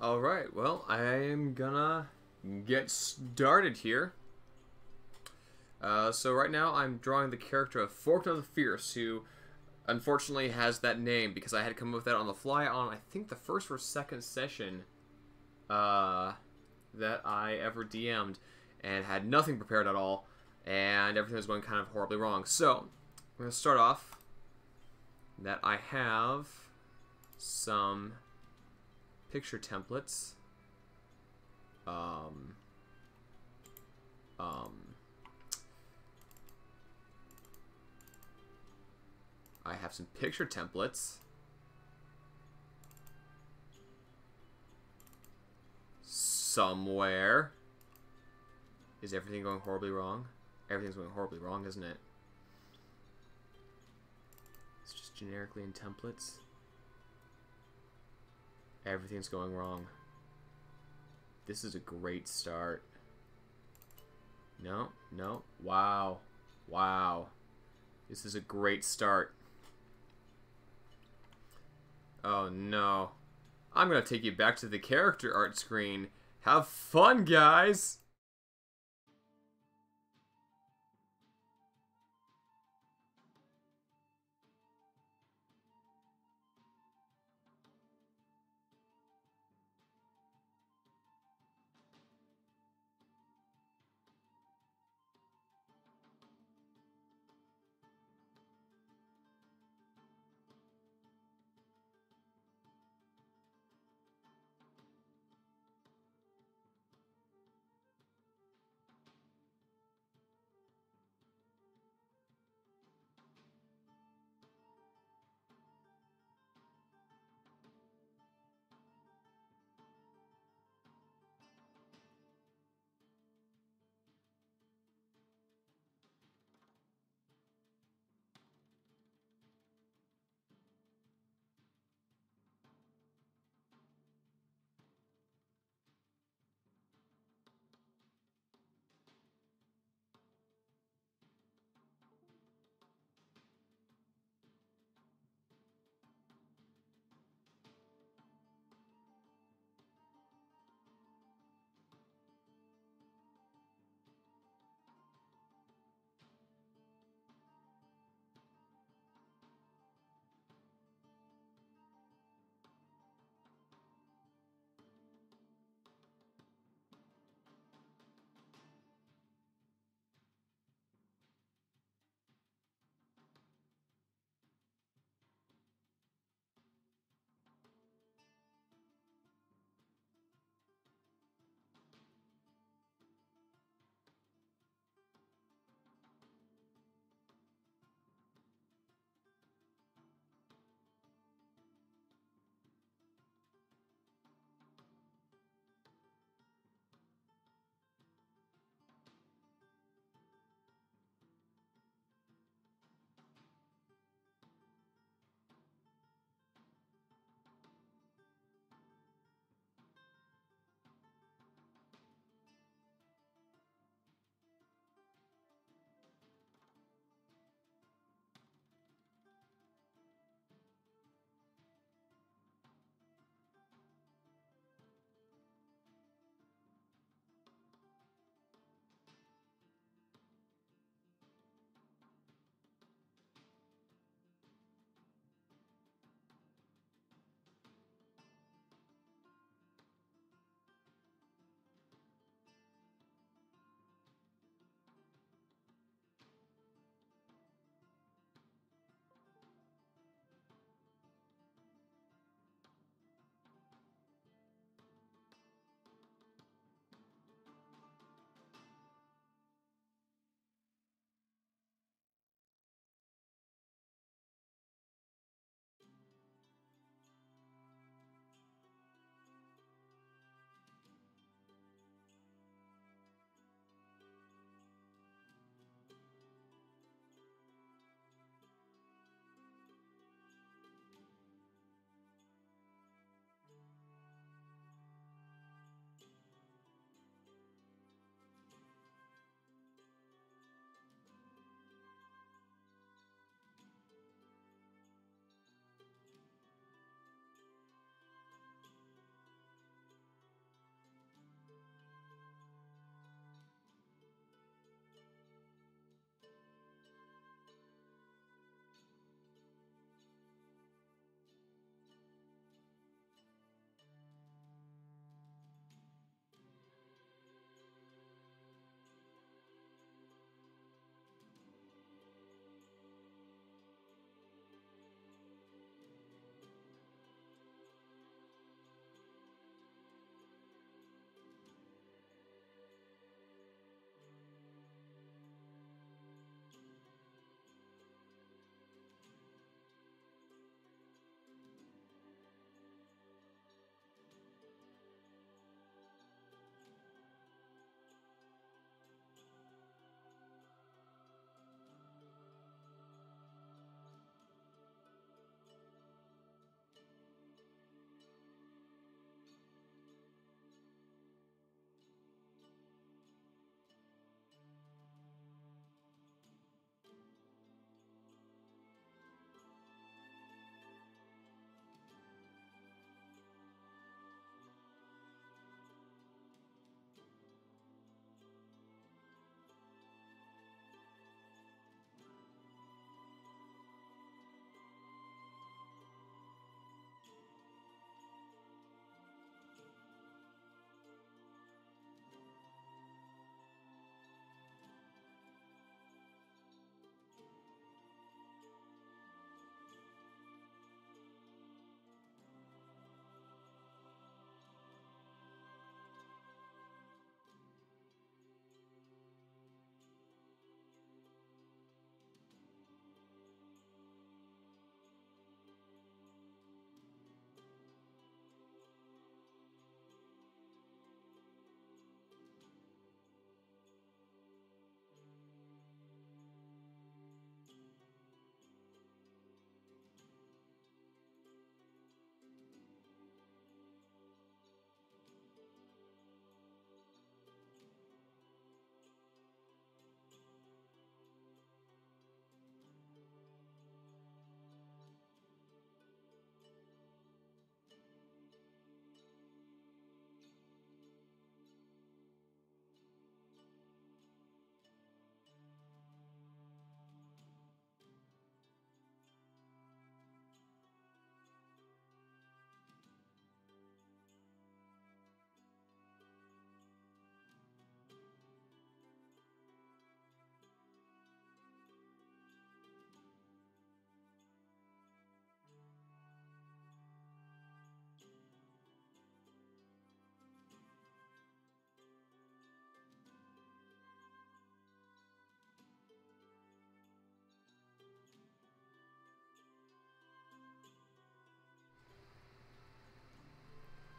Alright, well, I am gonna get started here. So right now I'm drawing the character of Forkno the Fierce, who unfortunately has that name because I had to come up with that on the fly on, I think, the first or second session that I ever DM'd, and had nothing prepared at all, and everything was going kind of horribly wrong. So, I'm going to start off that I have some picture templates. I have some picture templates. Somewhere. Is everything going horribly wrong? Everything's going horribly wrong, isn't it? It's just generically in templates. Everything's going wrong. This is a great start. No, no. Wow. Wow. This is a great start. Oh no. I'm gonna take you back to the character art screen. Have fun, guys!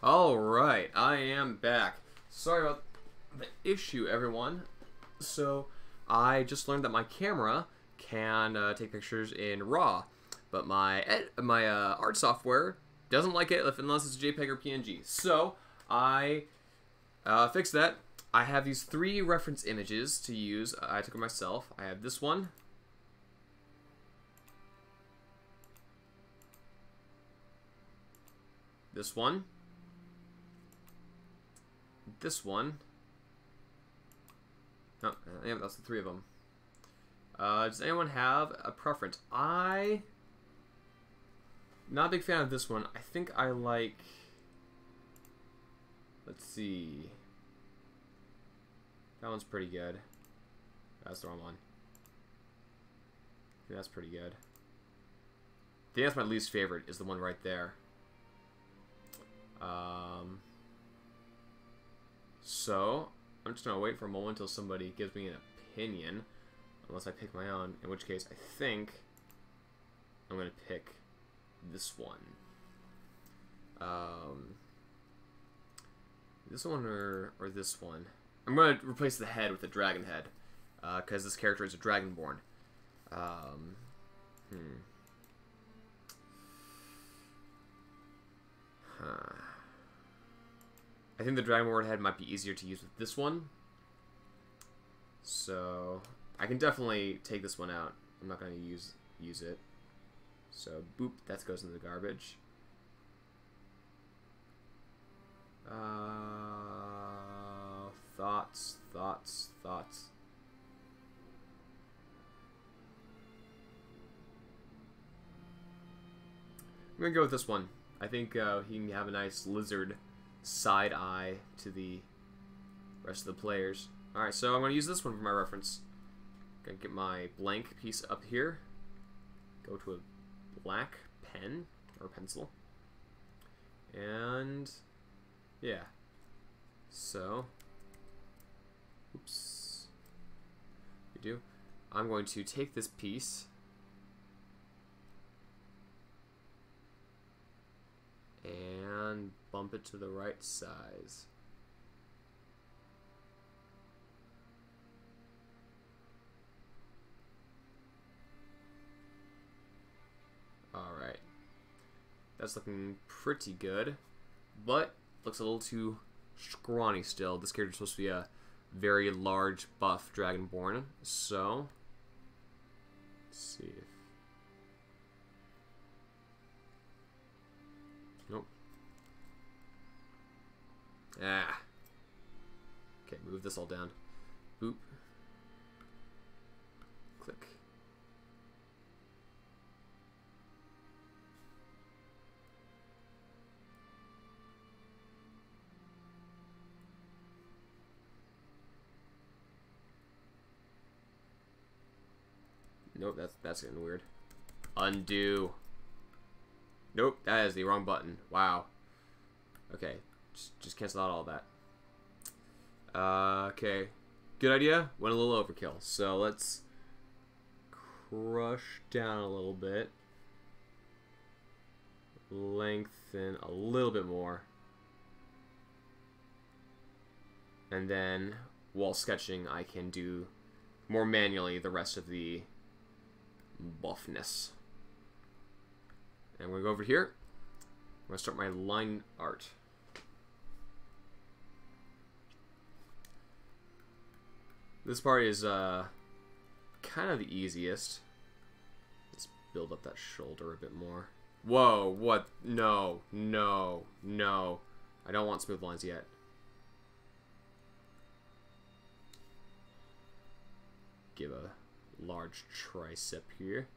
Alright, I am back. Sorry about the issue, everyone. So, I just learned that my camera can take pictures in RAW, but my art software doesn't like it unless it's JPEG or PNG. So, I fixed that. I have these 3 reference images to use. I took it myself. I have this one. This one. This one. Oh, yeah, that's the 3 of them. Does anyone have a preference? Not a big fan of this one. I think I like... Let's see. That one's pretty good. That's the wrong one. I think that's pretty good. I think that's my least favorite, is the one right there. So, I'm just going to wait for a moment until somebody gives me an opinion. Unless I pick my own. In which case, I think I'm going to pick this one. This one or this one? I'm going to replace the head with the dragon head. Because this character is a dragonborn. I think the dragonborn head might be easier to use with this one. So, I can definitely take this one out. I'm not going to use it. So, boop, that goes into the garbage. Thoughts. I'm going to go with this one. I think he can have a nice lizard side eye to the rest of the players. Alright, so I'm going to use this one for my reference. Going to get my blank piece up here. Go to a black pen or pencil. And yeah. So, oops. I'm going to take this piece and bump it to the right size. Alright. That's looking pretty good, but looks a little too scrawny still. This character's supposed to be a very large buff dragonborn, so let's see if... Nope. Ah. Okay, move this all down. Boop. Click. Nope, that's getting weird. Undo. Nope, that is the wrong button. Wow. Okay, just cancel out all that. Okay, good idea. Went a little overkill. So let's crush down a little bit. Lengthen a little bit more. And then, while sketching, I can do more manually the rest of the buffness. And we're going to go over here. I'm going to start my line art. This part is kind of the easiest. Let's build up that shoulder a bit more. Whoa, what? No, no, no. I don't want smooth lines yet. Give a large tricep here.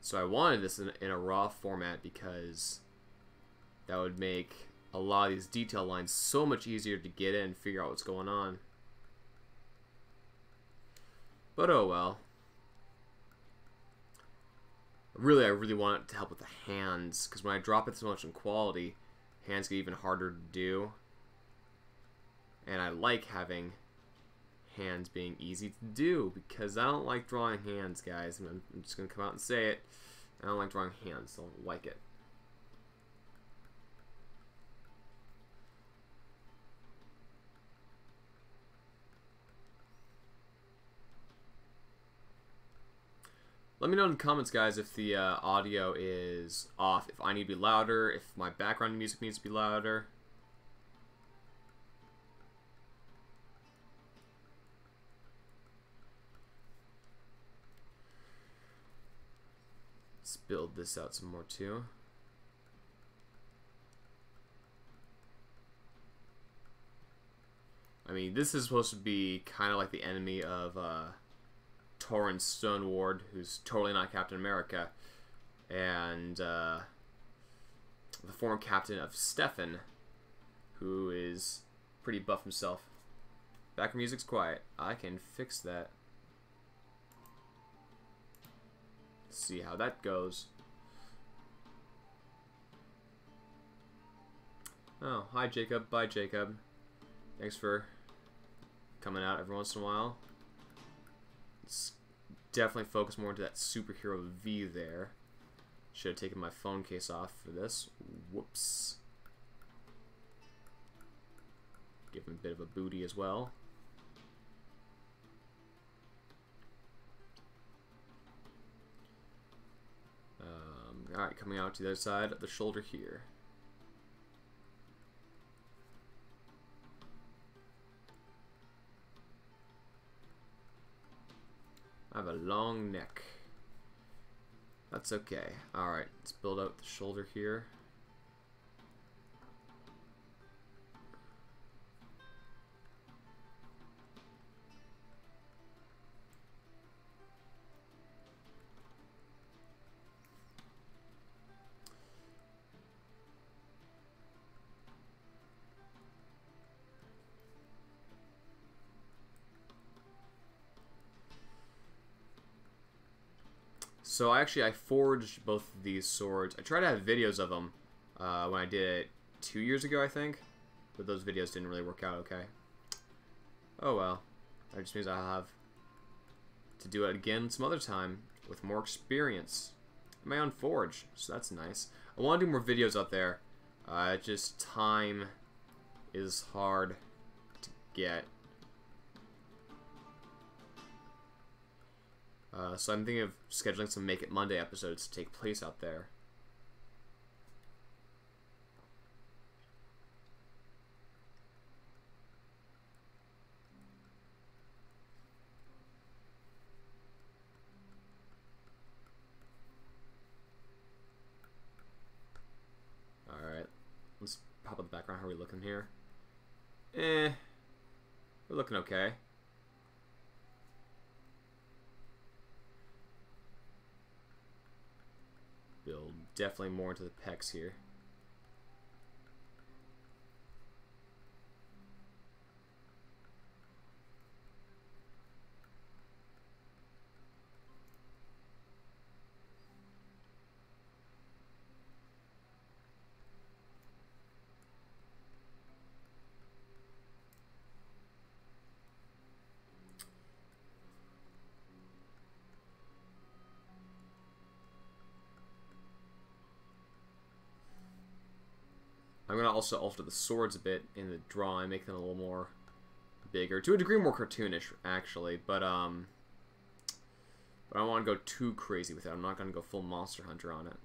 So I wanted this in a raw format because that would make a lot of these detail lines so much easier to get in and figure out what's going on. But oh well. I really want it to help with the hands, because when I drop it so much in quality, hands get even harder to do. And I like having hands being easy to do, because I don't like drawing hands, guys. I'm just going to come out and say it. I don't like drawing hands. Don't like it. Let me know in the comments, guys, if the audio is off, if I need to be louder, if my background music needs to be louder. Let's build this out some more, too. I mean, this is supposed to be kind of like the enemy of Torrin Stoneward, who's totally not Captain America, and the former captain of Stefan, who is pretty buff himself. Background music's quiet. I can fix that. Let's see how that goes. Oh, hi Jacob. Bye Jacob. Thanks for coming out every once in a while. Let's definitely focus more into that superhero V there. Should have taken my phone case off for this. Whoops. Give him a bit of a booty as well. Alright, coming out to the other side of the shoulder here. I have a long neck. That's okay. Alright, let's build out the shoulder here. So I forged both of these swords. I tried to have videos of them when I did it 2 years ago, I think. But those videos didn't really work out okay. Oh well. That just means I'll have to do it again some other time with more experience. My own forge, so that's nice. I want to do more videos out there. Just time is hard to get. So I'm thinking of scheduling some Make It Monday episodes to take place out there. Alright, let's pop up the background. How are we looking here? We're looking okay. Build definitely more into the pecs here. I'm going to also alter the swords a bit in the drawing, make them a little more bigger. To a degree more cartoonish, actually, but I don't want to go too crazy with it. I'm not going to go full Monster Hunter on it.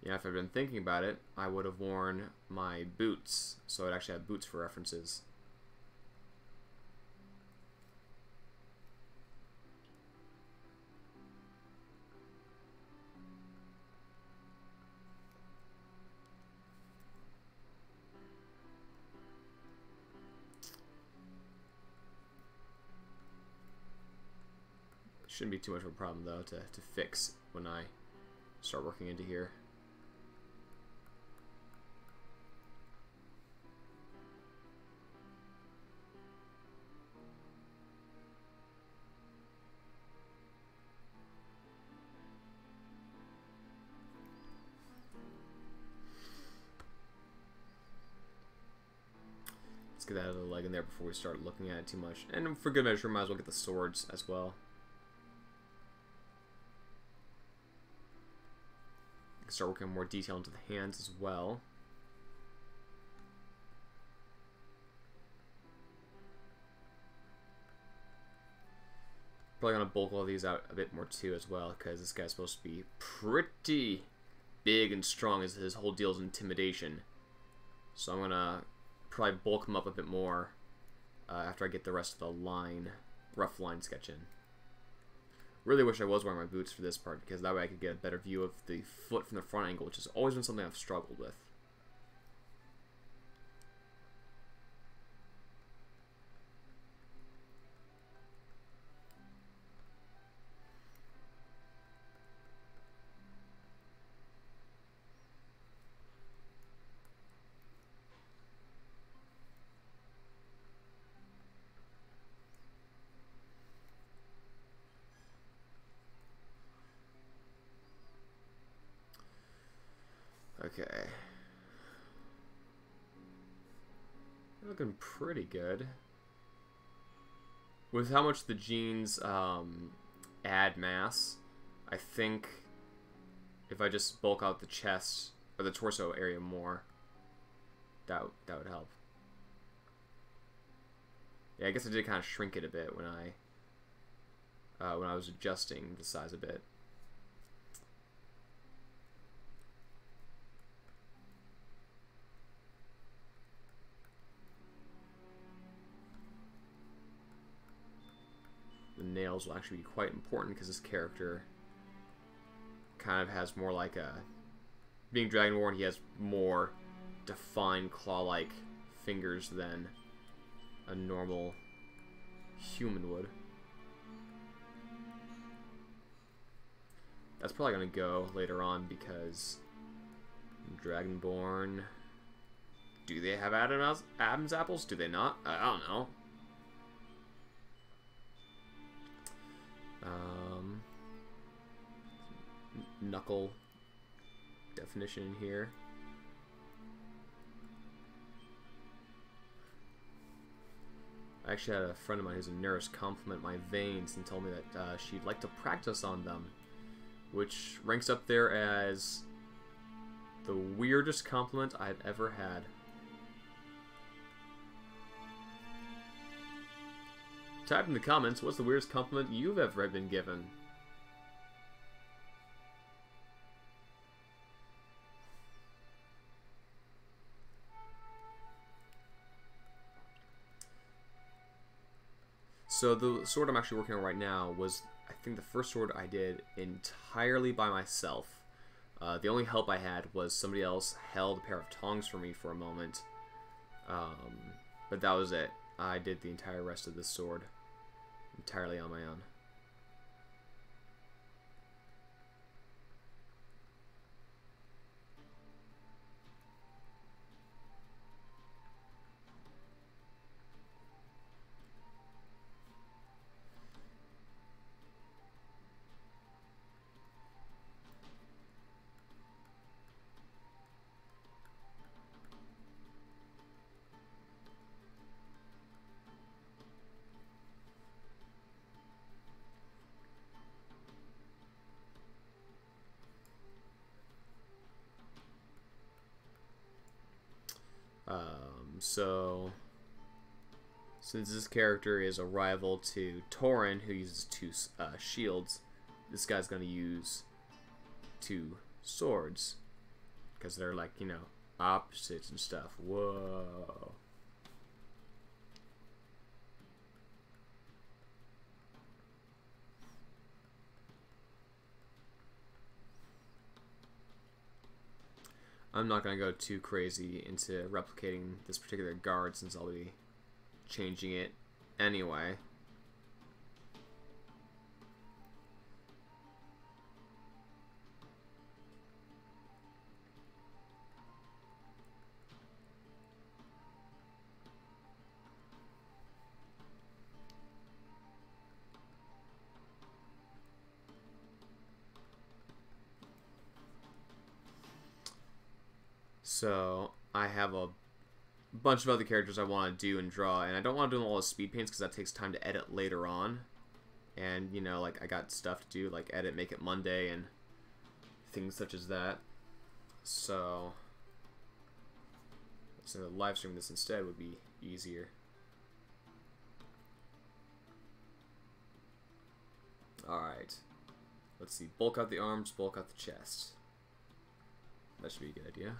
Yeah, if I'd been thinking about it, I would have worn my boots, so I'd actually have boots for references. Shouldn't be too much of a problem, though, to fix when I start working into here. Let's get that out of the leg in there before we start looking at it too much. And for good measure, might as well get the swords as well. start working more detail into the hands as well. Probably gonna bulk all these out a bit more too as well, because this guy's supposed to be pretty big and strong, as his whole deal is intimidation. So I'm gonna probably bulk him up a bit more after I get the rest of the line, rough line sketch in. Really wish I was wearing my boots for this part, because that way I could get a better view of the foot from the front angle, which has always been something I've struggled with. Okay. Looking pretty good. With how much the jeans add mass, I think if I just bulk out the chest or the torso area more, that would help. Yeah, I guess I did kind of shrink it a bit when I was adjusting the size a bit. The nails will actually be quite important, because this character kind of has more like a... Being Dragonborn, he has more defined claw-like fingers than a normal human would. That's probably going to go later on, because Dragonborn... Do they have Adam's apples? Do they not? I don't know. Knuckle definition in here. I actually had a friend of mine who's a nurse compliment my veins and told me that she'd like to practice on them, which ranks up there as the weirdest compliment I've ever had. Type in the comments, what's the weirdest compliment you've ever been given? So the sword I'm actually working on right now was, I think, the first sword I did entirely by myself. The only help I had was somebody else held a pair of tongs for me for a moment. But that was it. I did the entire rest of this sword entirely on my own. So since this character is a rival to Tauren, who uses two shields, this guy's going to use two swords, because they're like, you know, opposites and stuff. Whoa. I'm not going to go too crazy into replicating this particular guard, since I'll be changing it anyway. So I have a bunch of other characters I want to do and draw, and I don't want to do them all as speed paints because that takes time to edit later on. And, you know, like, I got stuff to do, like edit Make It Monday and things such as that. So live streaming this instead would be easier. Alright. Let's see. Bulk out the arms, bulk out the chest. That should be a good idea.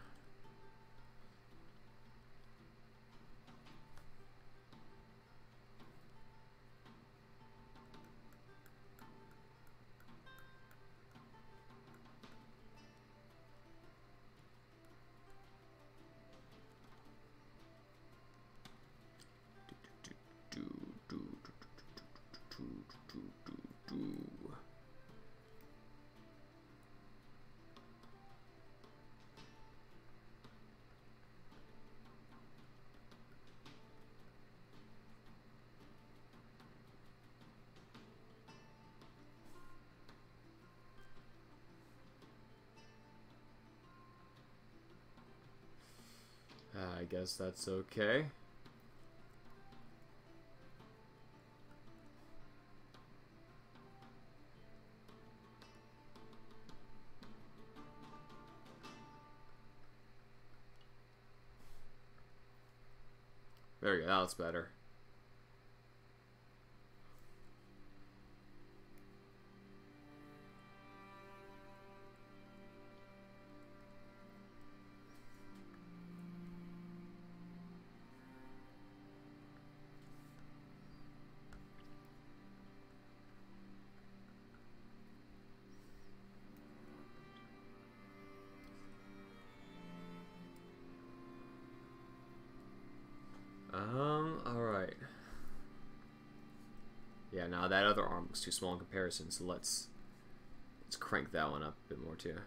I guess that's okay. There we go, that's better. Alright. Yeah, now that other arm looks too small in comparison, so let's crank that one up a bit more too.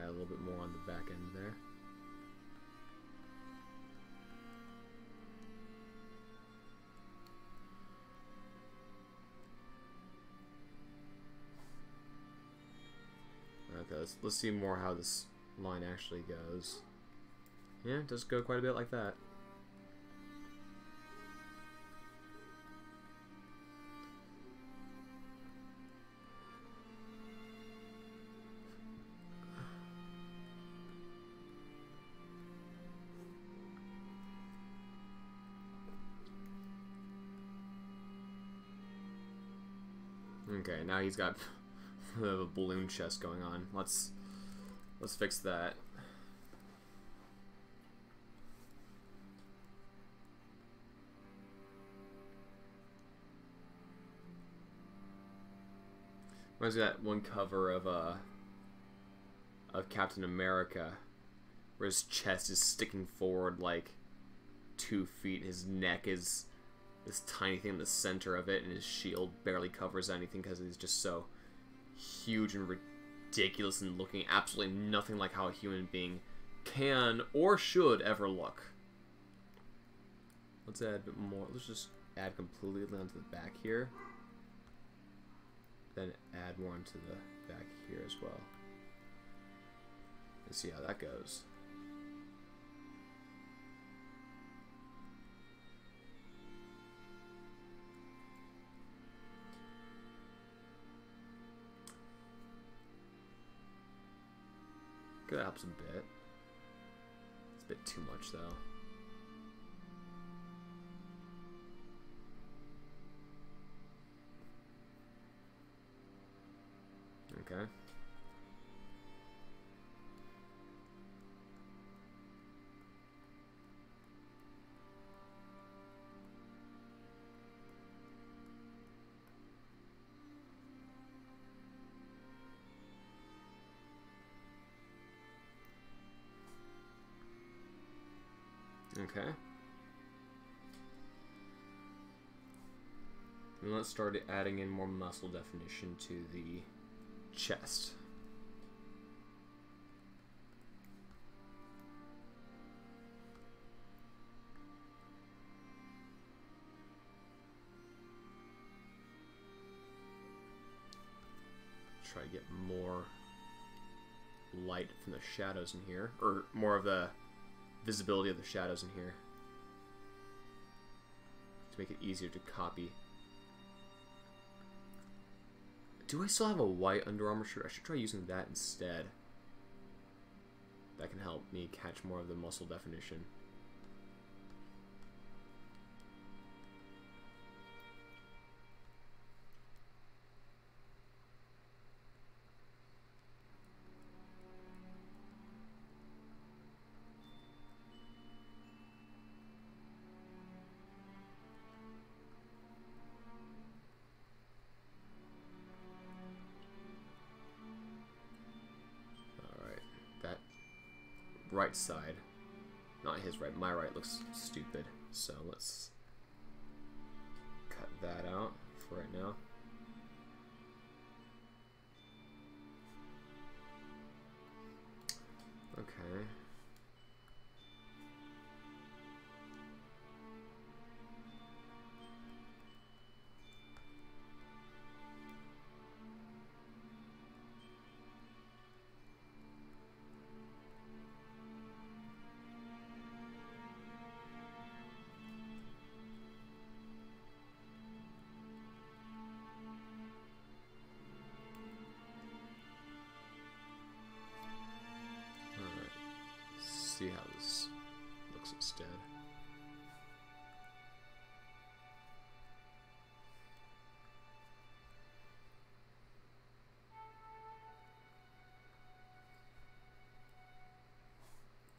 Add a little bit more on the back end there. Okay, let's see more how this line actually goes. Yeah, it does go quite a bit like that. Okay, now he's got a balloon chest going on. Let's fix that. Reminds me of that one cover of Captain America, where his chest is sticking forward like 2 feet. His neck is this tiny thing in the center of it, and his shield barely covers anything because he's just so huge and ridiculous and looking absolutely nothing like how a human being can or should ever look. Let's add a bit more. Let's just add completely onto the back here. Then add more onto the back here as well. Let's see how that goes. That helps a bit. It's a bit too much though. Okay. Okay. And let's start adding in more muscle definition to the chest. try to get more light from the shadows in here, or more of the visibility of the shadows in here to make it easier to copy. Do I still have a white Under Armour shirt? I should try using that instead. That can help me catch more of the muscle definition. Right side, not his right, my right looks stupid, so let's cut that out for right now. Okay. See how this looks instead.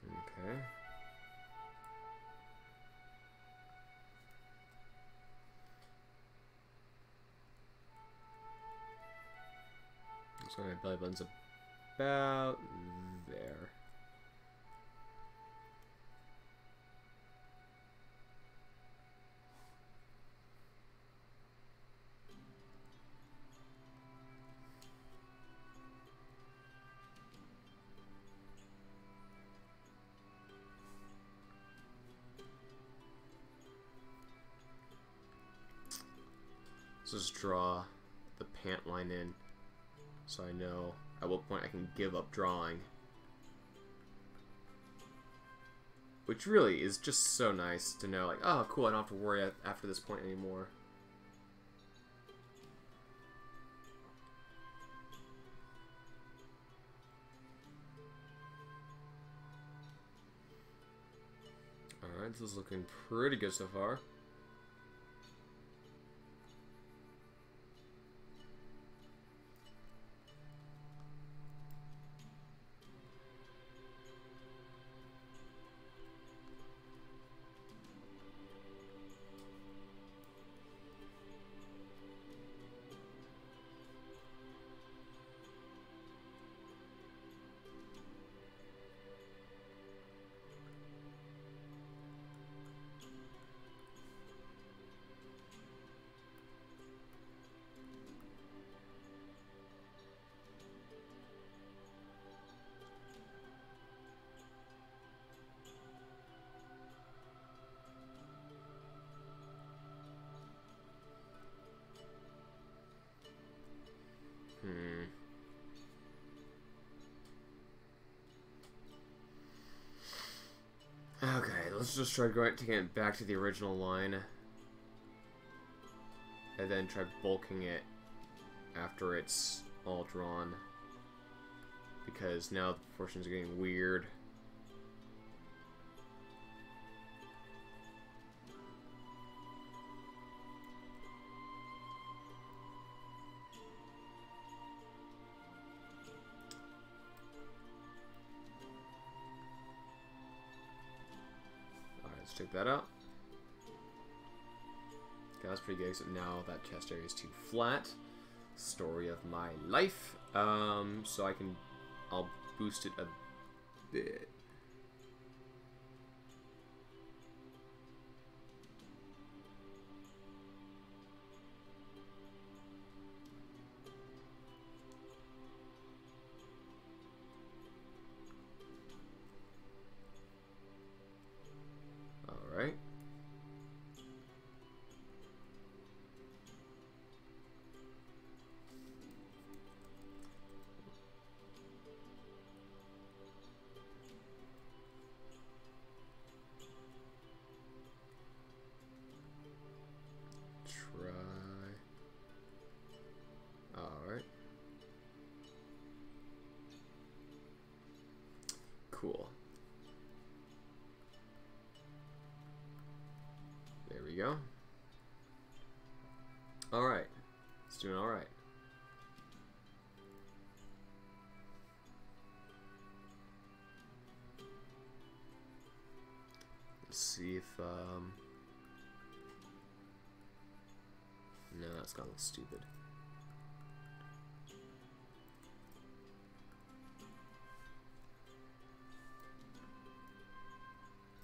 Okay. So my belly button's about there. Let's just draw the pant line in so I know at what point I can give up drawing. Which really is just so nice to know, like, oh cool, I don't have to worry after this point anymore. Alright, this is looking pretty good so far. Okay, let's just try taking it back to the original line. And then try bulking it after it's all drawn. Because now the proportions are getting weird. Check that out. Okay, that's pretty good, except now that chest area is too flat. Story of my life. So I'll boost it a bit. Alright. go. Alright. It's doing alright. Let's see if, no, that's gonna look stupid.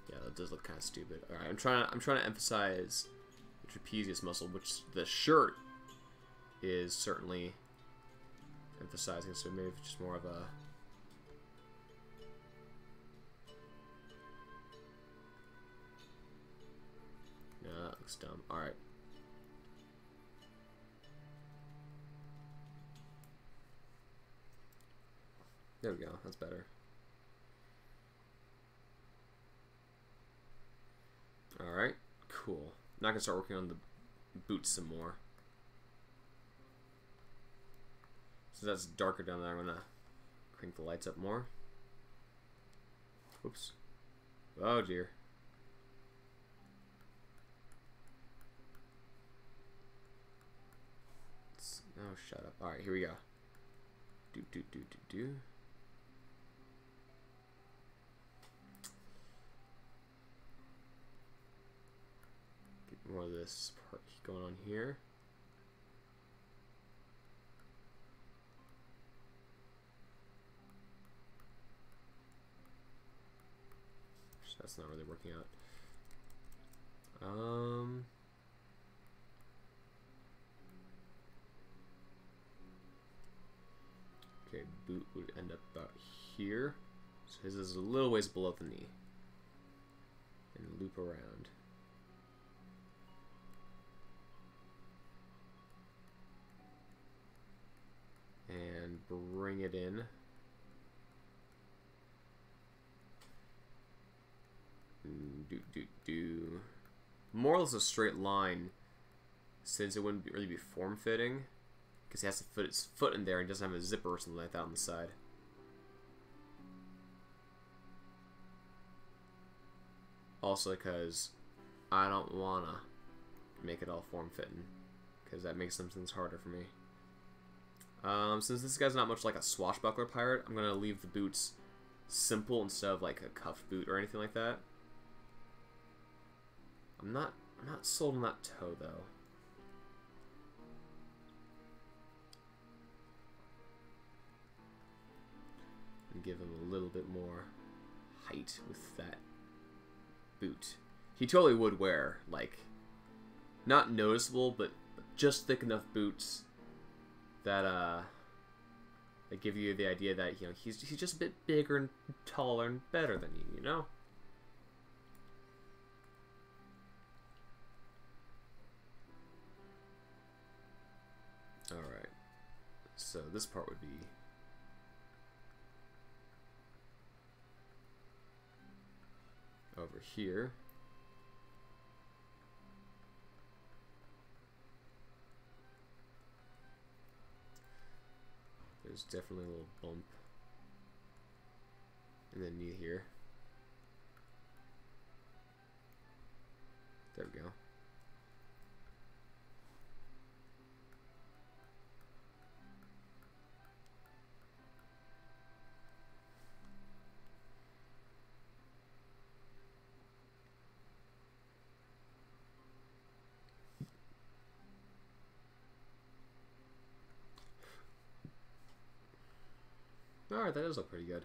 Yeah, that does look kind of stupid. Alright, I'm trying to emphasize the trapezius muscle, which the shirt is certainly emphasizing, so maybe just more of a... No, that looks dumb. Alright. There we go, that's better. Alright, cool. Now I can start working on the boots some more. So that's darker down there, I'm gonna crank the lights up more. Oops. Oh dear. Oh, shut up. Alright, here we go. Do. Get more of this part going on here. That's not really working out. Okay, boot would end up about here. So his is a little ways below the knee. And loop around. And bring it in. Do. More or less a straight line, since it wouldn't really be form-fitting, because he has to put his foot in there and doesn't have a zipper or something like that on the side. Also because I don't want to make it all form-fitting, because that makes some things harder for me. Since this guy's not much like a swashbuckler pirate, I'm going to leave the boots simple instead of like a cuff boot or anything like that. I'm not sold on that toe though. And give him a little bit more height with that boot. He totally would wear, like, not noticeable, but just thick enough boots that that give you the idea that, you know, he's just a bit bigger and taller and better than you, you know? Alright. So this part would be over here. There's definitely a little bump in the knee here. There we go. Alright, that does look pretty good.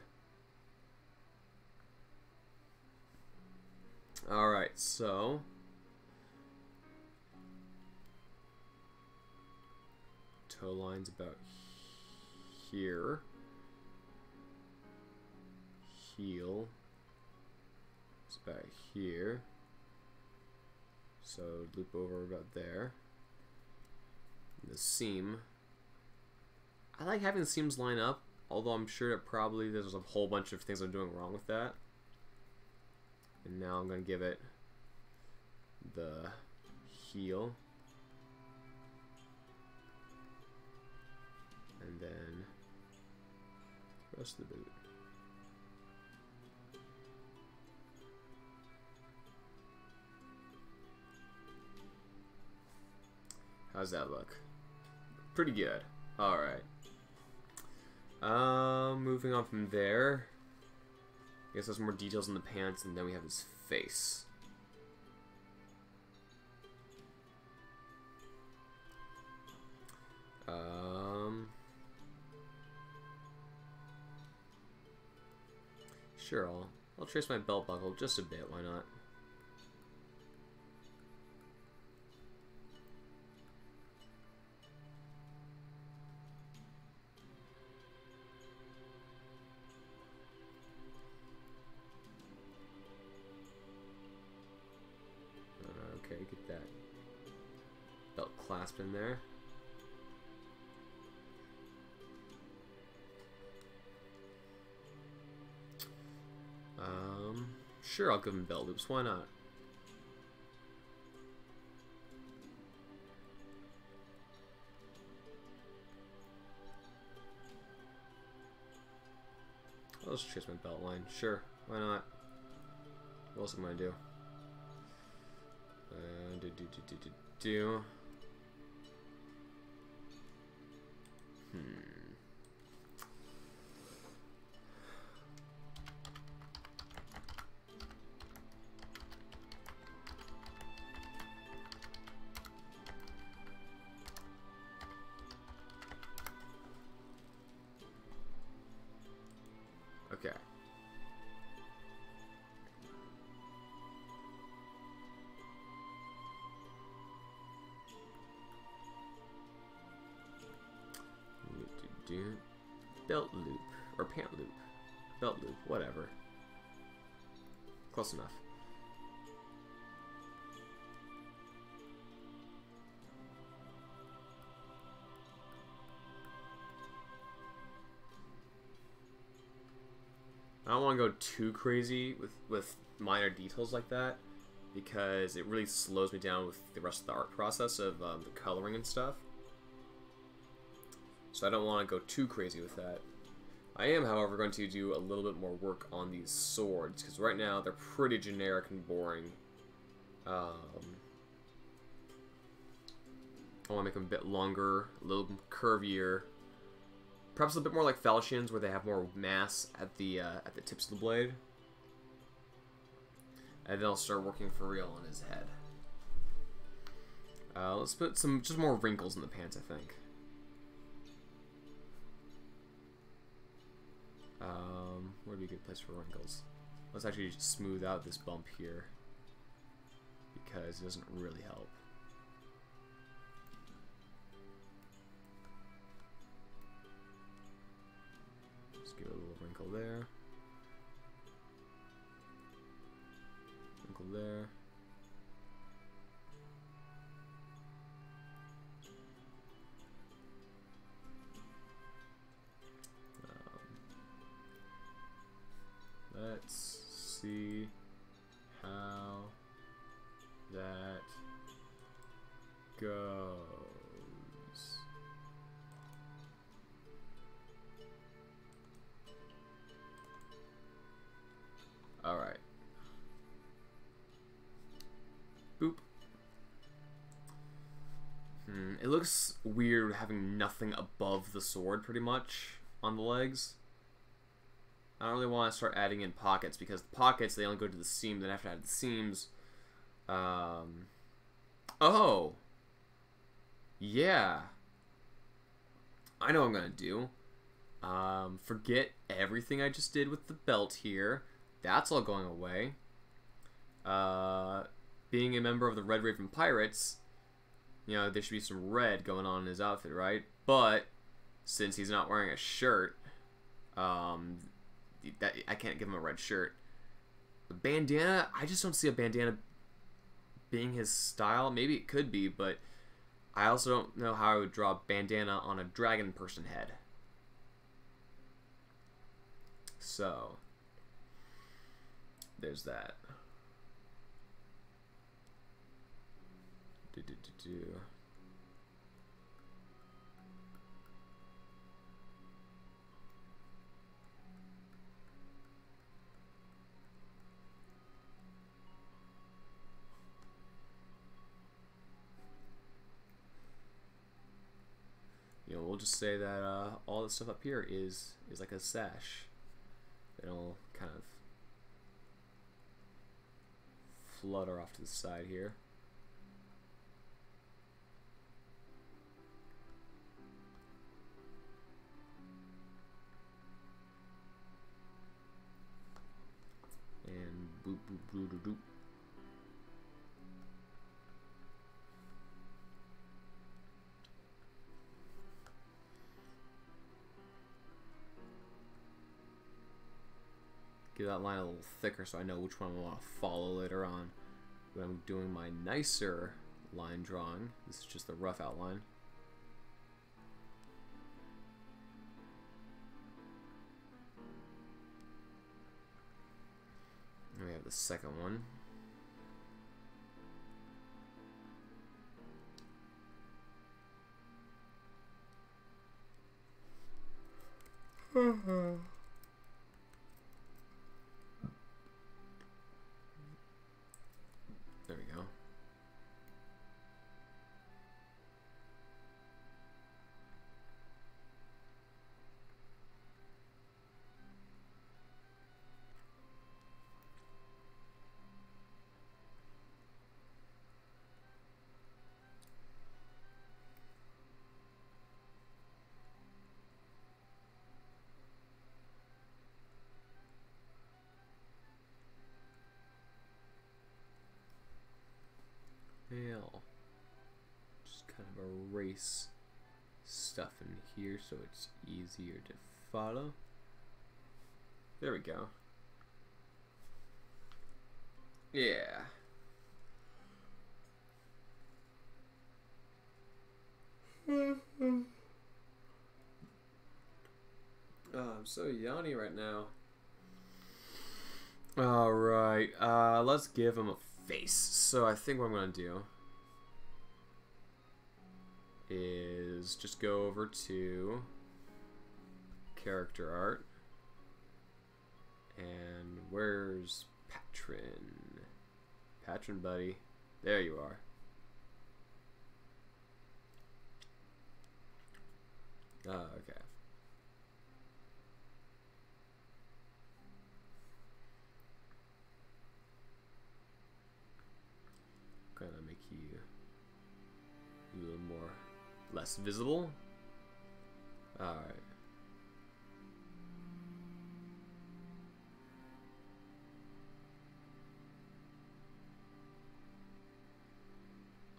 Alright, so toe line's about here. Heel is about here. So loop over about there. And the seam. I like having the seams line up, although I'm sure that probably there's a whole bunch of things I'm doing wrong with that. And now I'm going to give it the heel. And then the rest of the boot. How's that look? Pretty good. Alright. Moving on from there. I guess there's more details in the pants, and then we have his face. Sure, I'll trace my belt buckle just a bit, why not? Okay, get that belt clasp in there. Sure, I'll give him belt loops. Why not? I'll just trace my belt line. Sure, why not? What else am I gonna do? Do. Okay. Belt loop or pant loop, belt loop, whatever. Close enough. I don't want to go too crazy with minor details like that, because it really slows me down with the rest of the art process of the coloring and stuff. So I don't want to go too crazy with that. I am, however, going to do a little bit more work on these swords, because right now they're pretty generic and boring. I want to make them a bit longer, a little curvier. Perhaps a bit more like falchions, where they have more mass at the tips of the blade. And then I'll start working for real on his head. Let's put just more wrinkles in the pants, I think. Where would be a good place for wrinkles? Let's actually just smooth out this bump here, because it doesn't really help. Just give it a little wrinkle there. Wrinkle there. Let's see how that goes. All right. Boop. It looks weird having nothing above the sword, pretty much, on the legs. I don't really want to start adding in pockets, because the pockets, they only go to the seam. Then after I add the seams, oh, yeah, I know what I'm gonna do. Forget everything I just did with the belt here. That's all going away. Being a member of the Red Raven Pirates, you know, there should be some red going on in his outfit, right? But since he's not wearing a shirt, I can't give him a red shirt. The bandana, I just don't see a bandana being his style. Maybe it could be, but I also don't know how I would draw a bandana on a dragon person head. So, there's that. we'll just say that all this stuff up here is like a sash. It'll kind of flutter off to the side here. And boop boop boop boop boop. Get that line a little thicker so I know which one I want to follow later on. When I'm doing my nicer line drawing, this is just the rough outline. And we have the second one. There we go. Well, just kind of erase stuff in here so it's easier to follow. There we go. Yeah. Oh, I'm so yawny right now. Alright, let's give him a face. So I think what I'm going to do is just go over to character art, and where's Patron? Patron, buddy. There you are. Okay. Gonna make you a little more less visible. Alright.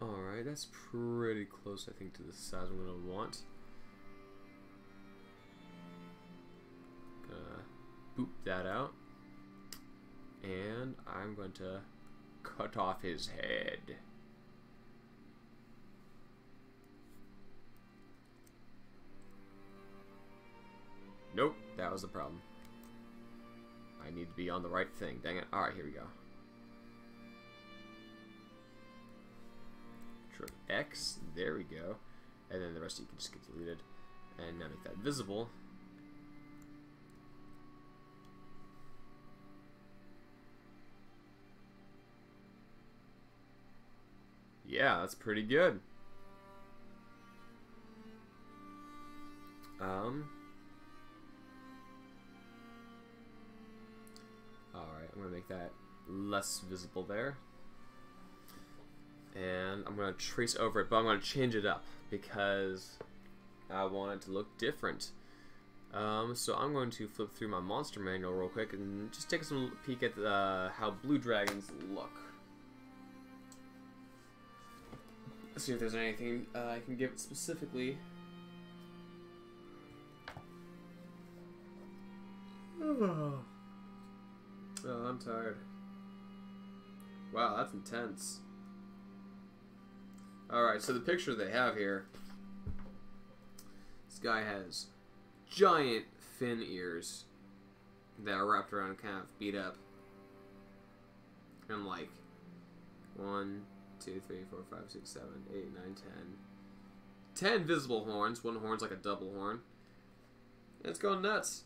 Alright, that's pretty close, I think, to the size I'm gonna want. Gonna boop that out. And I'm going to cut off his head. Nope, that was the problem. I need to be on the right thing. Dang it. Alright, here we go. Control X. There we go. And then the rest of you can just get deleted. And now make that visible. Yeah, that's pretty good. Alright, I'm gonna make that less visible there. And I'm gonna trace over it, but I'm gonna change it up because I want it to look different. So I'm going to flip through my monster manual real quick and just take a peek at how blue dragons look. Let's see if there's anything I can give it specifically. Oh, I'm tired. Wow, that's intense. Alright, so the picture they have here, this guy has giant fin ears that are wrapped around and kind of beat up. And like 1, 2, 3, 4, 5, 6, 7, 8, 9, 10. 10 visible horns. One horn's like a double horn. And it's going nuts.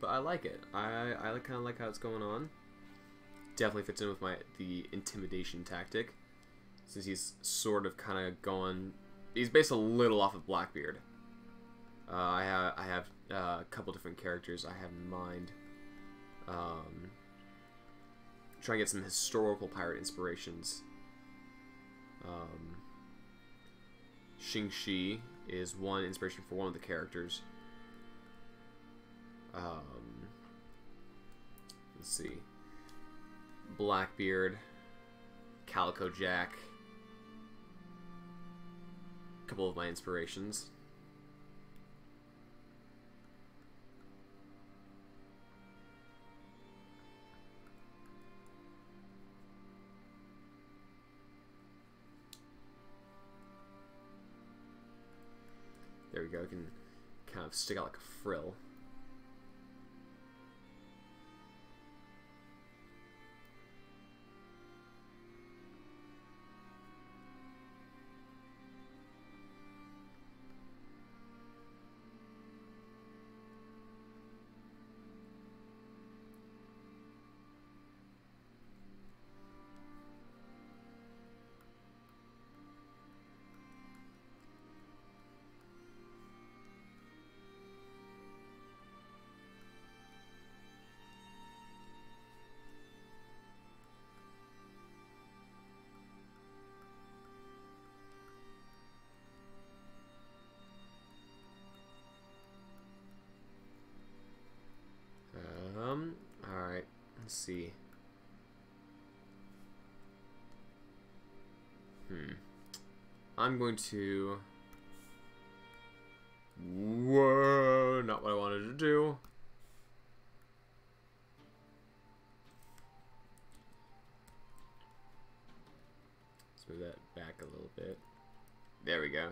But I like it. I kind of like how it's going on. definitely fits in with the intimidation tactic, since he's sort of kind of going. He's based a little off of Blackbeard. I have a couple different characters I have in mind. Try and get some historical pirate inspirations. Xing Shi is one inspiration for one of the characters. Let's see. Blackbeard, Calico Jack. A couple of my inspirations. There we go. We can kind of stick out like a frill. Alright, let's see. I'm going to... Whoa, not what I wanted to do. Let's move that back a little bit. There we go.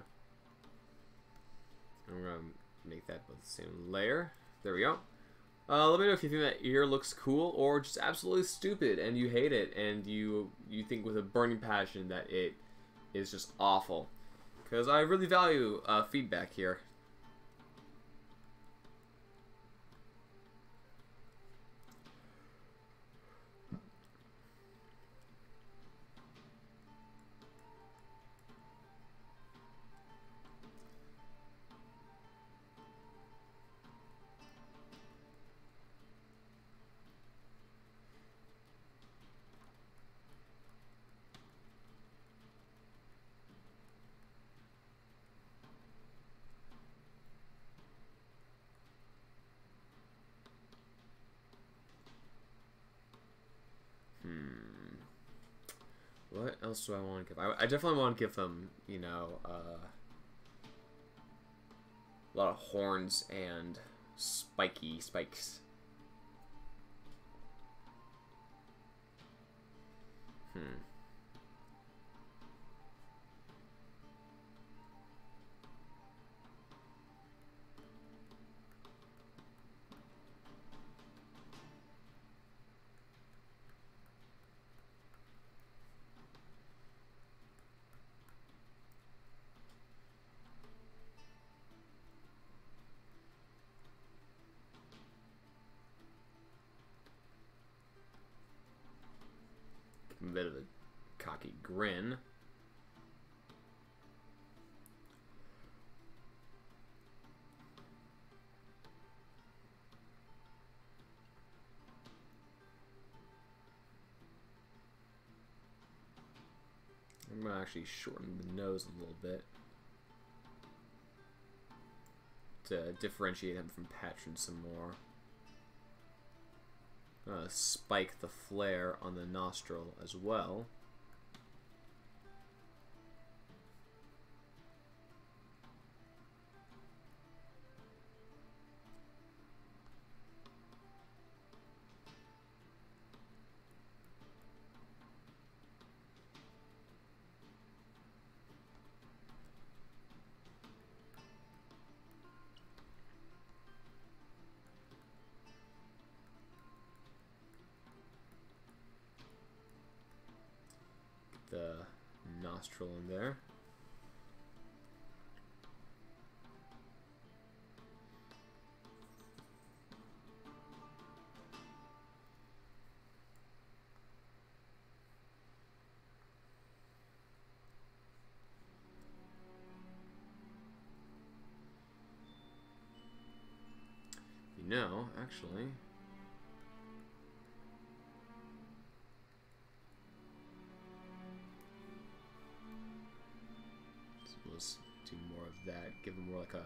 I'm going to make that both the same layer. There we go. Let me know if you think that ear looks cool or just absolutely stupid and you hate it and you think with a burning passion that it is just awful. Because I really value feedback here. What else do I want to give? I definitely want to give them, you know, a lot of horns and spiky spikes. A bit of a cocky grin. I'm going to actually shorten the nose a little bit to differentiate him from Patron some more. Spike the flare on the nostril as well. The nostril in there. No, actually. So let's do more of that. Give him more like a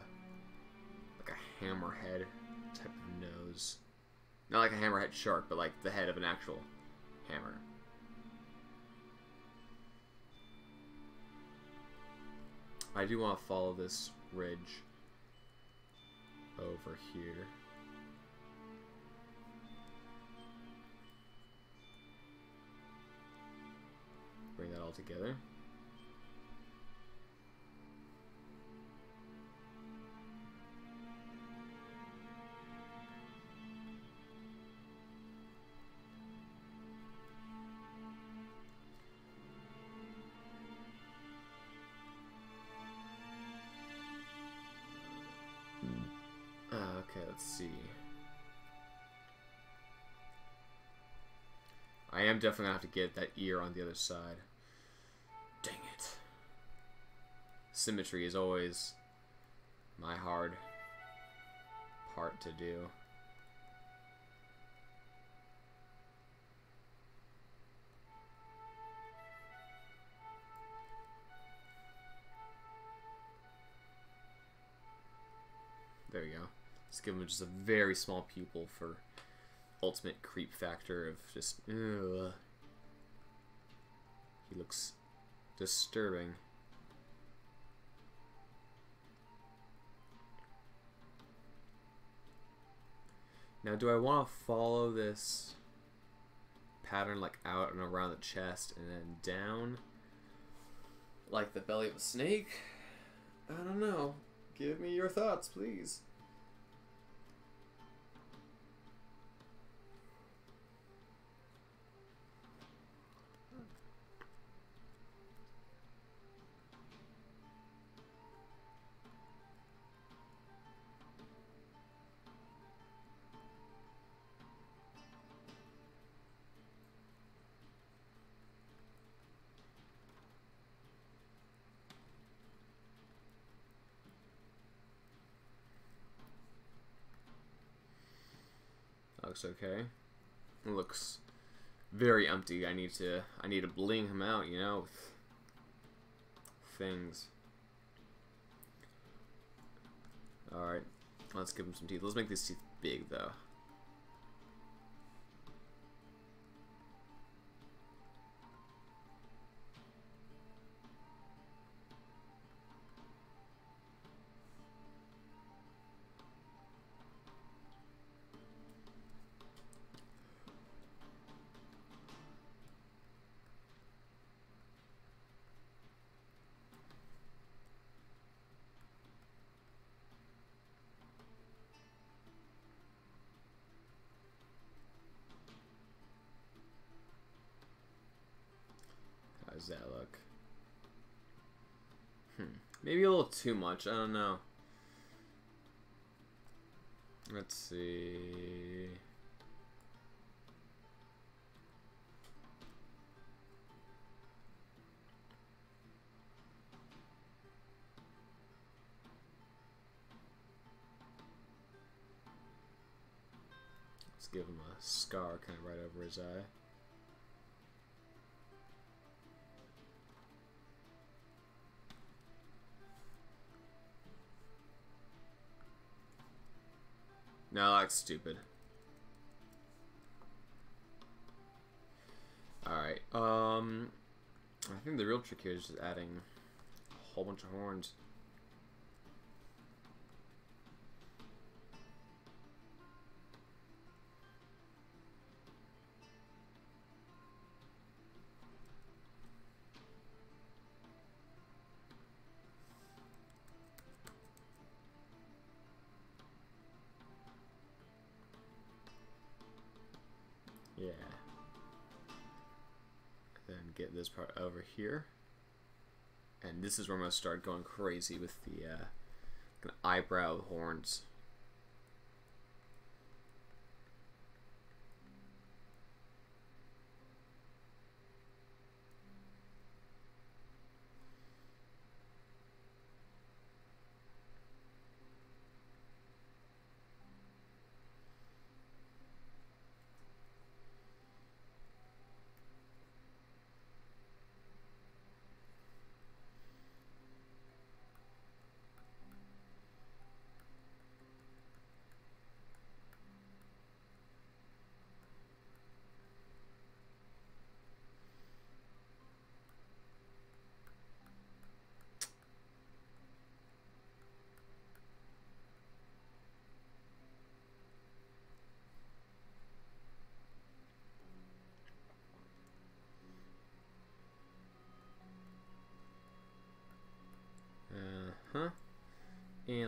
hammerhead type of nose. Not like a hammerhead shark, but like the head of an actual hammer. I do want to follow this ridge over here. Bring that all together. Okay, let's see. I am definitely gonna have to get that ear on the other side. Dang it. Symmetry is always my hard part to do. There you go. Let's give him just a very small pupil for ultimate creep factor of just... Ugh. He looks disturbing. Now, do I want to follow this pattern like out and around the chest and then down? Like the belly of a snake? I don't know. Give me your thoughts, please. Looks okay. It looks very empty. I need to bling him out, you know, with things. Alright, let's give him some teeth. Let's make these teeth big though. How does that look? Maybe a little too much. I don't know. Let's see. Let's give him a scar kind of right over his eye. No, that's stupid. Alright, I think the real trick here is just adding a whole bunch of horns. Yeah. Then get this part over here. And this is where I'm going to start going crazy with the eyebrow horns.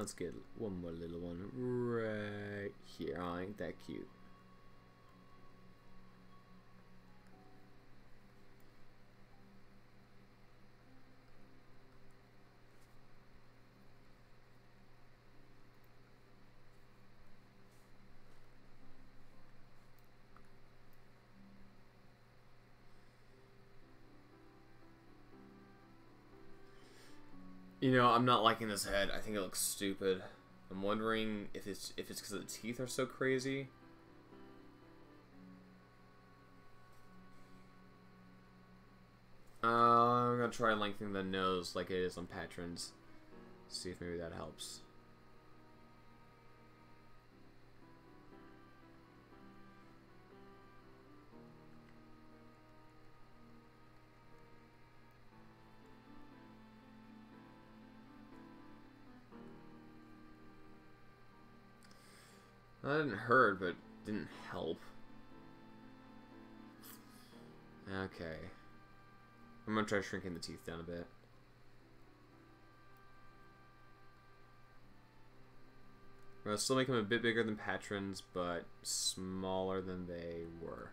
let's get one more little one right here. Oh, ain't that cute? You know, I'm not liking this head. I think it looks stupid. I'm wondering if it's because the teeth are so crazy. I'm gonna try lengthening the nose like it is on Patrons. See if maybe that helps. That didn't hurt, but didn't help. Okay. I'm gonna try shrinking the teeth down a bit. We're gonna still make them a bit bigger than Patrons, but smaller than they were.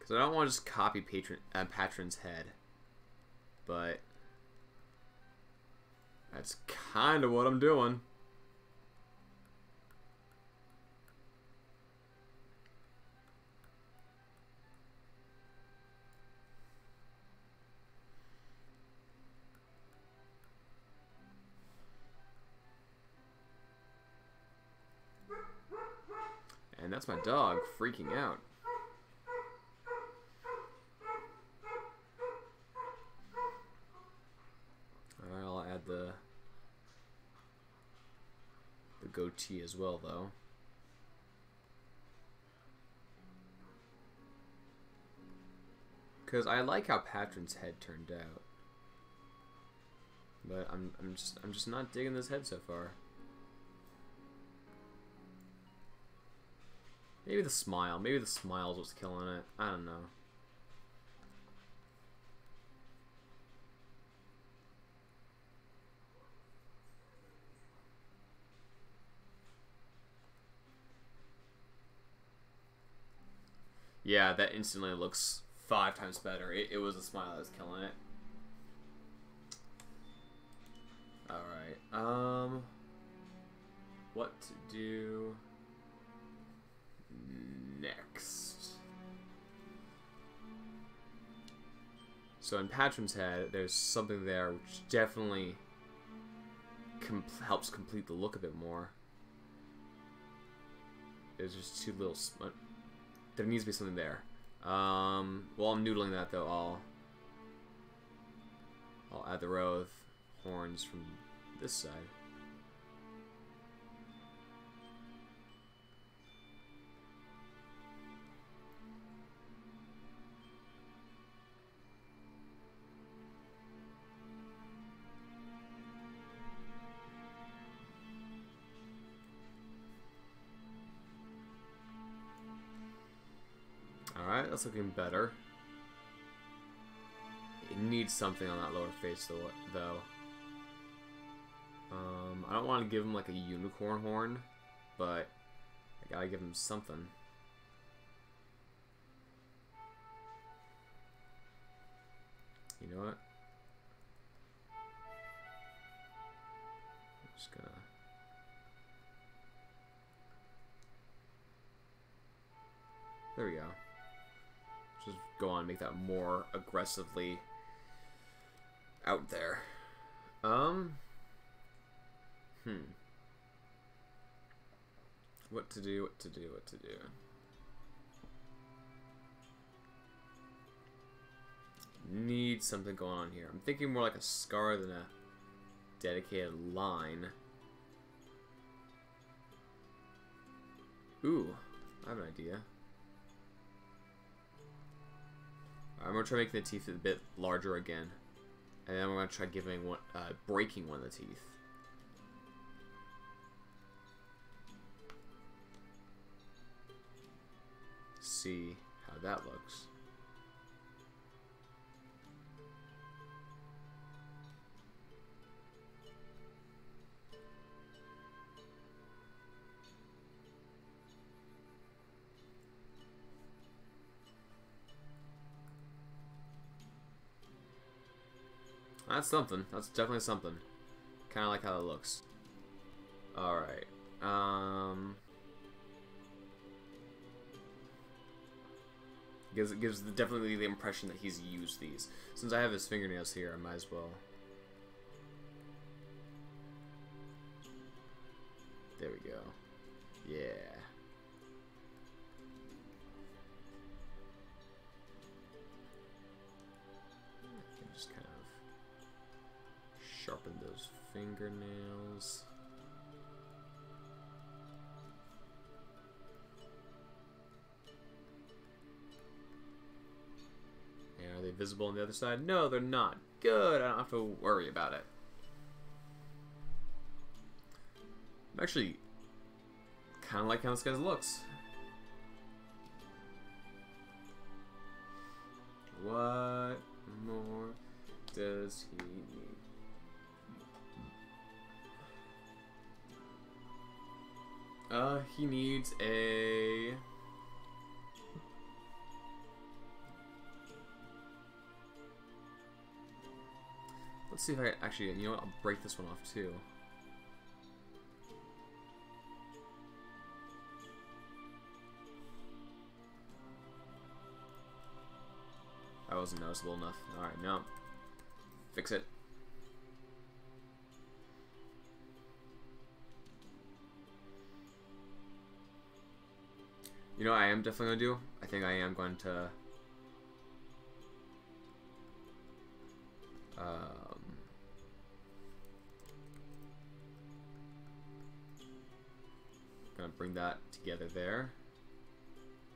So I don't want to just copy Patron's head, but that's kind of what I'm doing. And that's my dog freaking out. I'll add the goatee as well, though. Because I like how Patron's head turned out, but I'm just not digging this head so far. Maybe the smile. Maybe the smile is what's killing it. I don't know. Yeah, that instantly looks 5 times better. It was a smile that was killing it. Alright, what to do next? So in Patron's head, there's something there which definitely helps complete the look a bit more. There's just too little... There needs to be something there. While I'm noodling that, though, I'll add the row of horns from this side. Alright, that's looking better. It needs something on that lower face, though. I don't want to give him like a unicorn horn, but I gotta give him something. You know what? I'm just gonna... There we go. Just go on and make that more aggressively out there. What to do, what to do, what to do. Need something going on here. I'm thinking more like a scar than a dedicated line. Ooh, I have an idea. I'm gonna try making the teeth a bit larger again, and then we're gonna try giving one, breaking one of the teeth. see how that looks. That's something. That's definitely something. Kind of like how it looks. Alright. It gives definitely the impression that he's used these. Since I have his fingernails here, I might as well. There we go. Yeah. I can just kind of sharpen those fingernails. And are they visible on the other side? No, they're not. Good, I don't have to worry about it. I'm actually kind of like how this guy looks. What more does he need? He needs a... Let's see if I actually, you know what, I'll break this one off too. That wasn't noticeable enough. Alright, no. Fix it. You know what I am definitely going to do? I think I am going to... Gonna bring that together there.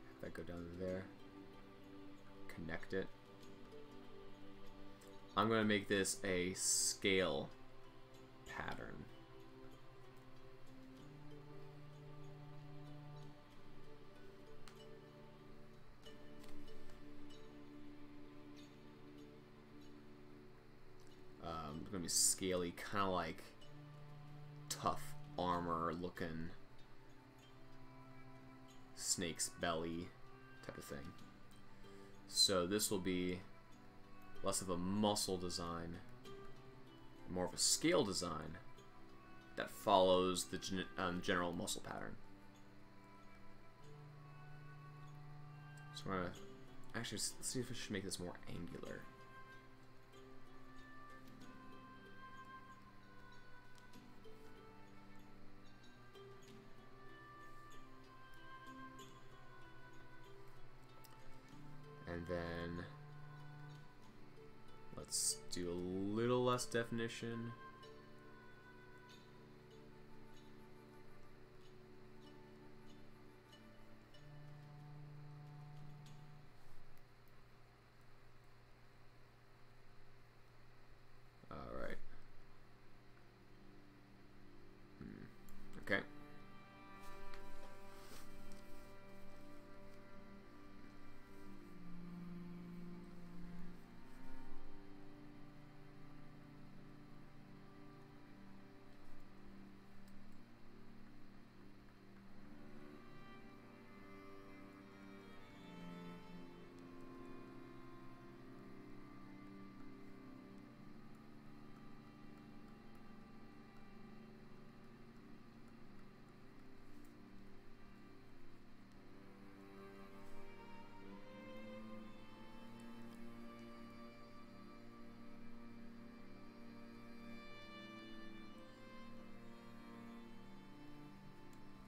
Have that go down to there. Connect it. I'm gonna make this a scale pattern. It's gonna be scaly, kind of like tough armor looking snake's belly type of thing. So this will be less of a muscle design, more of a scale design that follows the general muscle pattern. So we're gonna actually, let's see if we should make this more angular. And then let's do a little less definition. All right. Okay.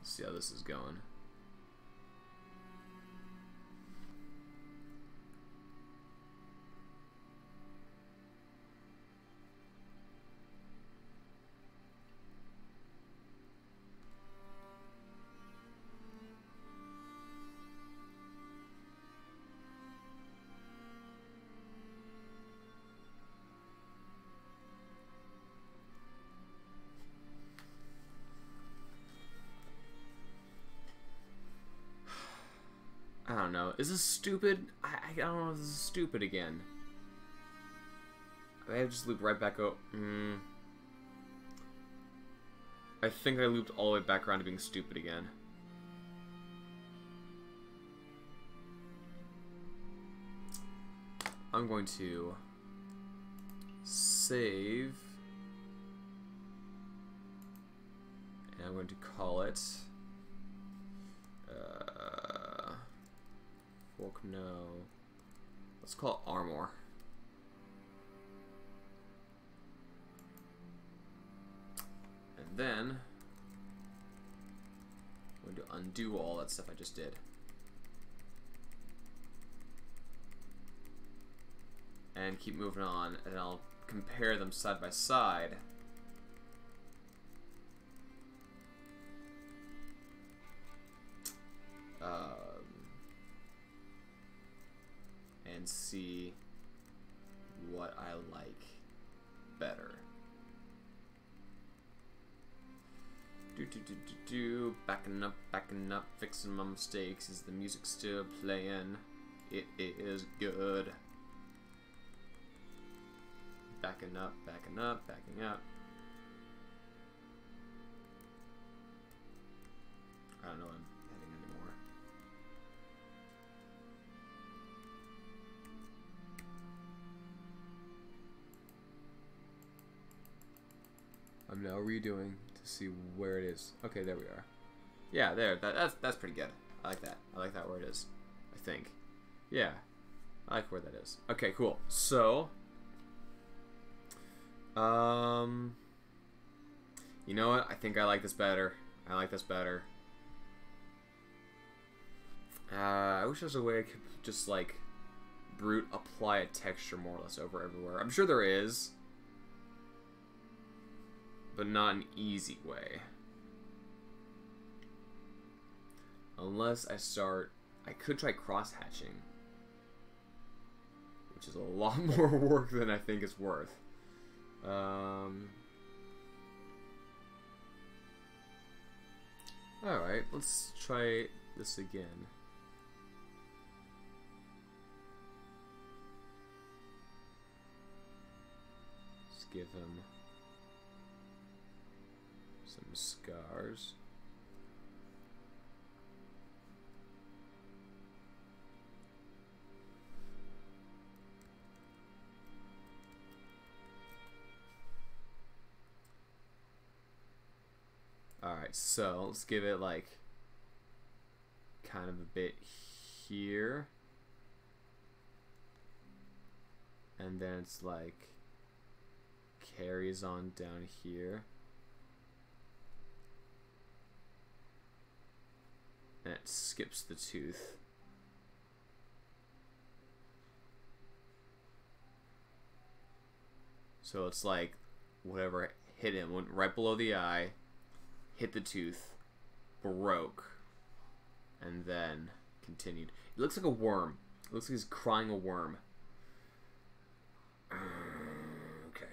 See how this is going. Is this stupid? I don't know if this is stupid again. I have just looped right back up. I think I looped all the way back around to being stupid again. I'm going to save. And I'm going to call it Forkno. Let's call it Armor. And then I'm going to undo all that stuff I just did. And keep moving on, and I'll compare them side by side. And see what I like better. Backing up, fixing my mistakes. Is the music still playing? It is good. Backing up, backing up, backing up. I don't know what I'm heading anymore. I'm now redoing to see where it is. Okay, there we are. Yeah, there. That's pretty good. I like that. I like that where it is. I think. Yeah, I like where that is. Okay, cool. So, you know what? I think I like this better. I like this better. I wish there was a way I could just like brute apply a texture more or less over everywhere. I'm sure there is, but not an easy way. Unless I start, I could try cross-hatching, which is a lot more work than I think it's worth. Alright, let's try this again. Let's give him some scars. Alright, so let's give it like kind of a bit here. And then it's like carries on down here. And it skips the tooth. So it's like whatever hit him went right below the eye, hit the tooth, broke, and then continued. It looks like a worm. It looks like he's crying a worm. Okay.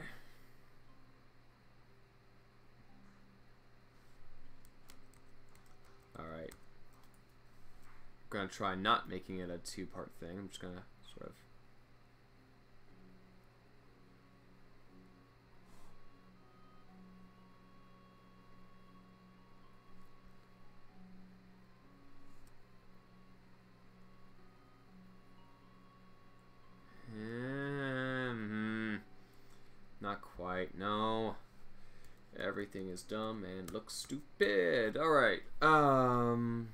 Alright. I'm gonna try not making it a two-part thing. I'm just gonna sort of not quite, no. Everything is dumb and looks stupid. Alright, I'm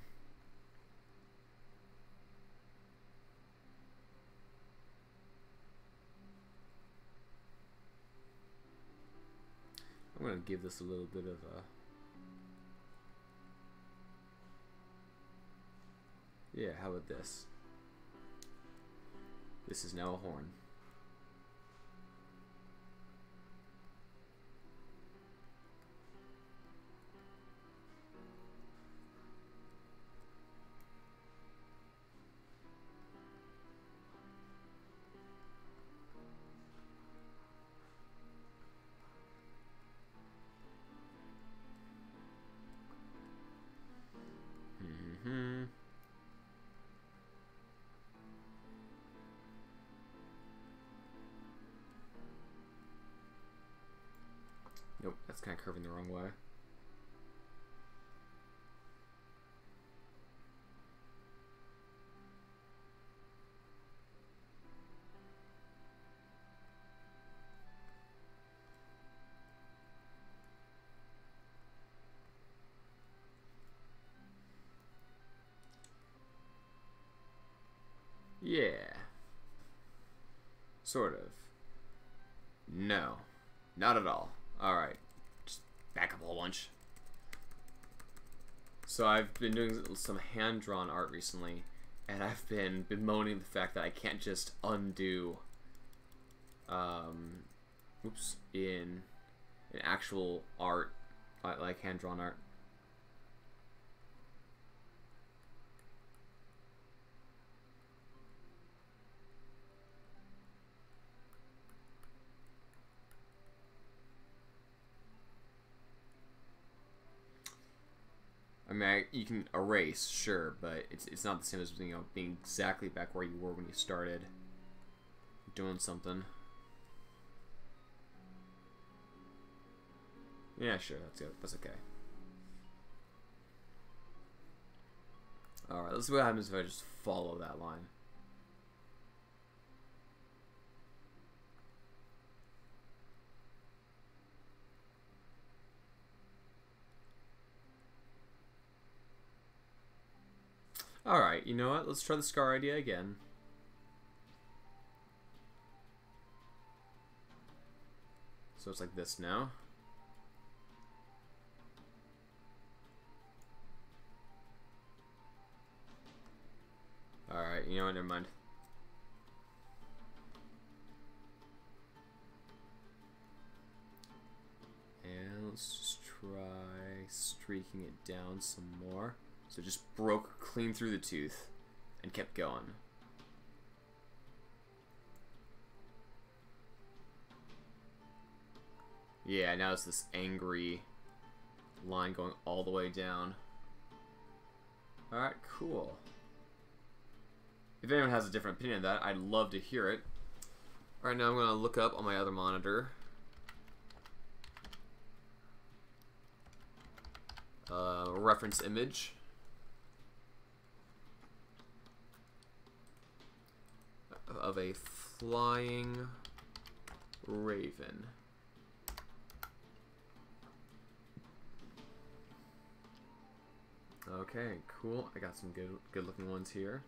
gonna give this a little bit of a... Yeah, how about this? This is now a horn. Nope, that's kind of curving the wrong way. Yeah. Sort of. No. Not at all. Alright. Just back up a whole bunch. So I've been doing some hand-drawn art recently, and I've been bemoaning the fact that I can't just undo in actual art, like hand-drawn art. I mean, you can erase, sure, but it's not the same as, you know, being exactly back where you were when you started doing something. Yeah, sure, that's good. That's okay. Alright, let's see what happens if I just follow that line. Alright, you know what? Let's try the scar idea again. So it's like this now. Alright, you know what? Never mind. And let's just try streaking it down some more. So it just broke clean through the tooth and kept going. Yeah, now it's this angry line going all the way down. Alright, cool. If anyone has a different opinion of that, I'd love to hear it. Alright, now I'm going to look up on my other monitor. Reference image. Of a flying raven. Okay, cool. I got some good looking ones here.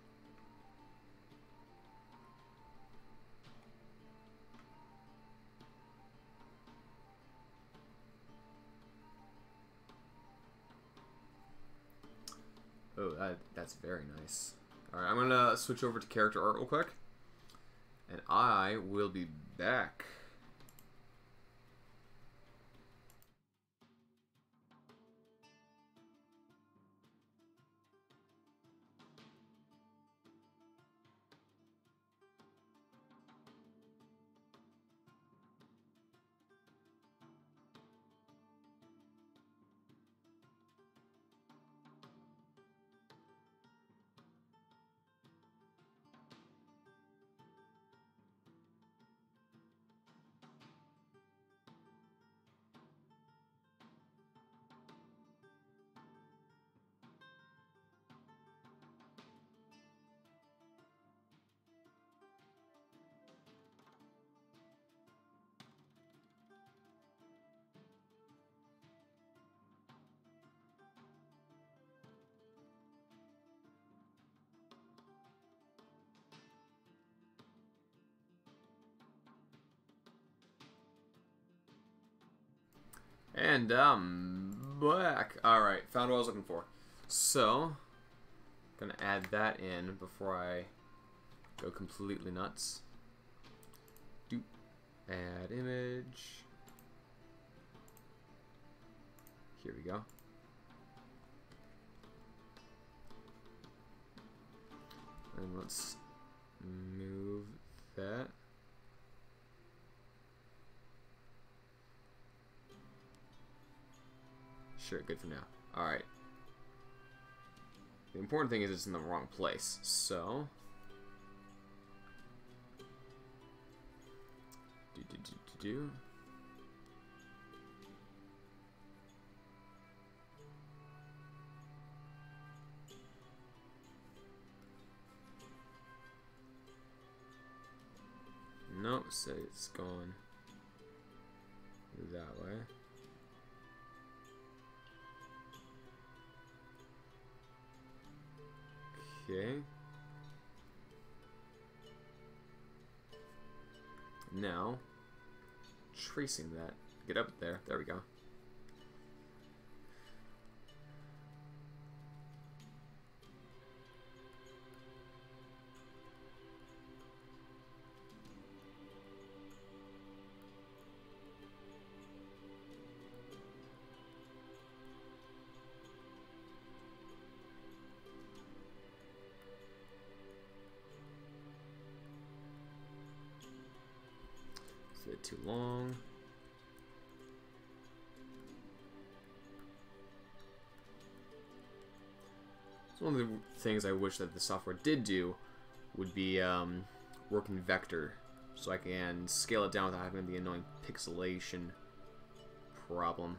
Oh, that's very nice. Alright, I'm gonna switch over to character art real quick. And I will be back. And back. Alright, found what I was looking for. So, gonna add that in before I go completely nuts. Doop. Add image. Here we go. And let's move that. Sure, good for now. Alright. The important thing is it's in the wrong place, so... Nope, so it's going that way. Okay. Now, tracing that. Get up there. There we go. It's a bit too long. So one of the things I wish that the software did do would be work in vector, so I can scale it down without having the annoying pixelation problem.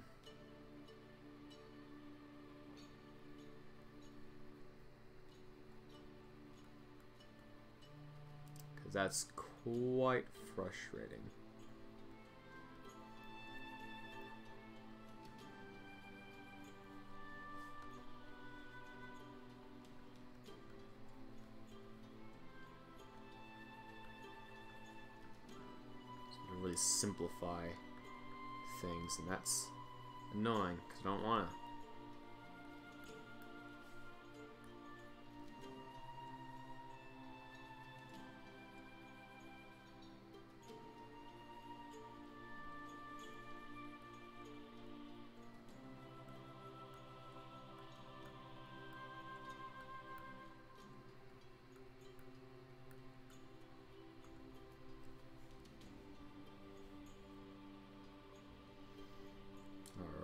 Because that's quite frustrating. Really simplify things, and that's annoying because I don't want to.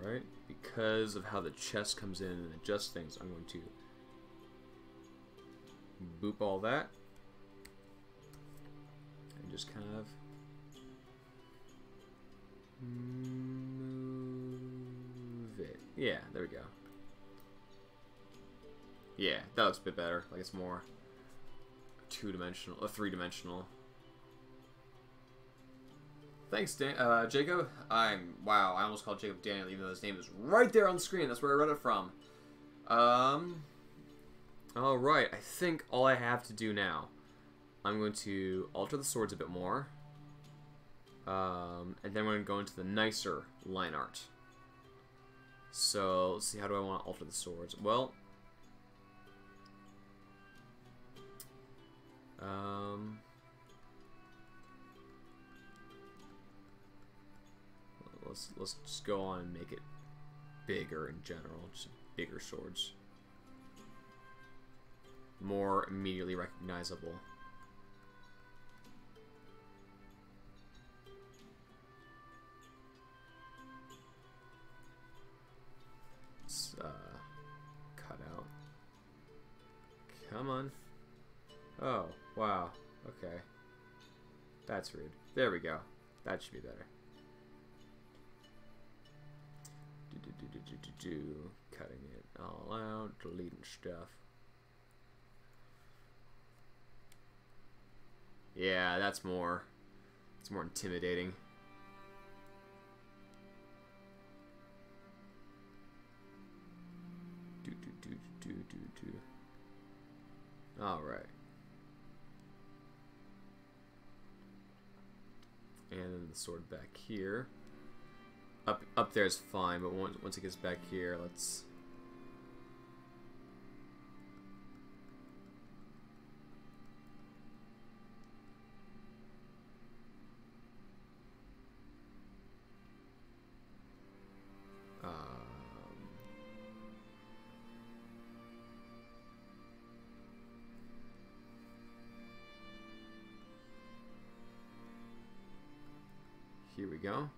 Alright, because of how the chest comes in and adjusts things, I'm going to boop all that and just kind of move it. Yeah, there we go. Yeah, that looks a bit better. Like it's more two-dimensional, three-dimensional. Thanks, Jacob. Wow, I almost called Jacob Daniel, even though his name is right there on the screen. That's where I read it from. Alright, I think all I have to do now, I'm going to alter the swords a bit more. And then we're going to go into the nicer line art. So, let's see, how do I want to alter the swords? Well, let's just go on and make it bigger in general, just bigger swords. More immediately recognizable. Let's cut out. Come on. Oh, wow. Okay. That's rude. There we go. That should be better. Cutting it all out, deleting stuff. Yeah, that's more. It's more intimidating. All right. And then the sword back here. Up there is fine, but once it gets back here, let's. Here we go.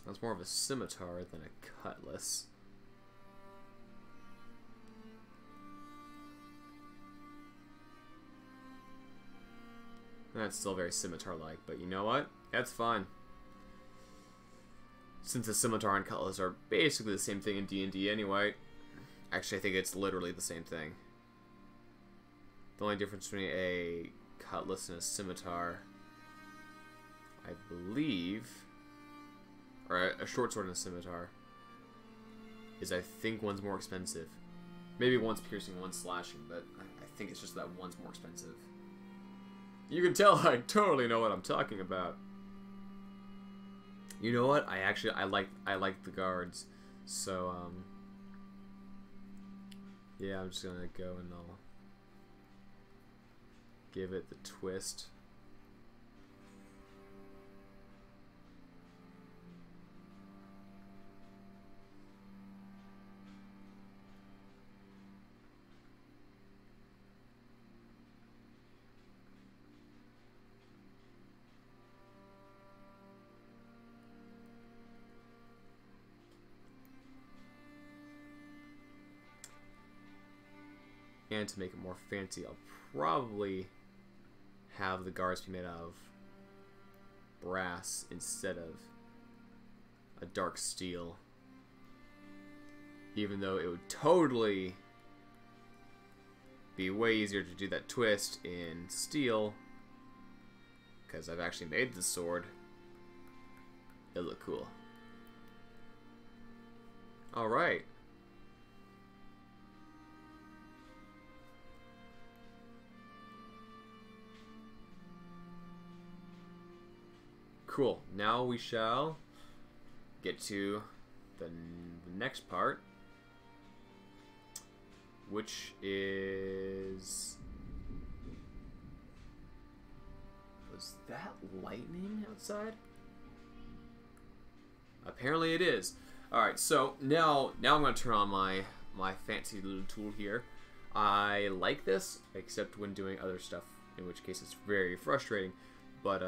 That's more of a scimitar than a cutlass. That's still very scimitar-like, but you know what? That's fine. Since the scimitar and cutlass are basically the same thing in D&D anyway. Actually, I think it's literally the same thing. The only difference between a cutlass and a scimitar, I believe, or a short sword and a scimitar, is I think one's more expensive. Maybe one's piercing, one's slashing, but I think it's just that one's more expensive. You can tell I totally know what I'm talking about. You know what? I like the guards, so yeah, I'm just gonna go and I'll give it the twist. And to make it more fancy, I'll probably have the guards be made out of brass instead of a dark steel. Even though it would totally be way easier to do that twist in steel, because I've actually made the sword. It'll look cool. Alright. Cool. Now we shall get to the next part, which is... Was that lightning outside? Apparently it is. Alright, so now I'm going to turn on my fancy little tool here. I like this, except when doing other stuff, in which case it's very frustrating. But,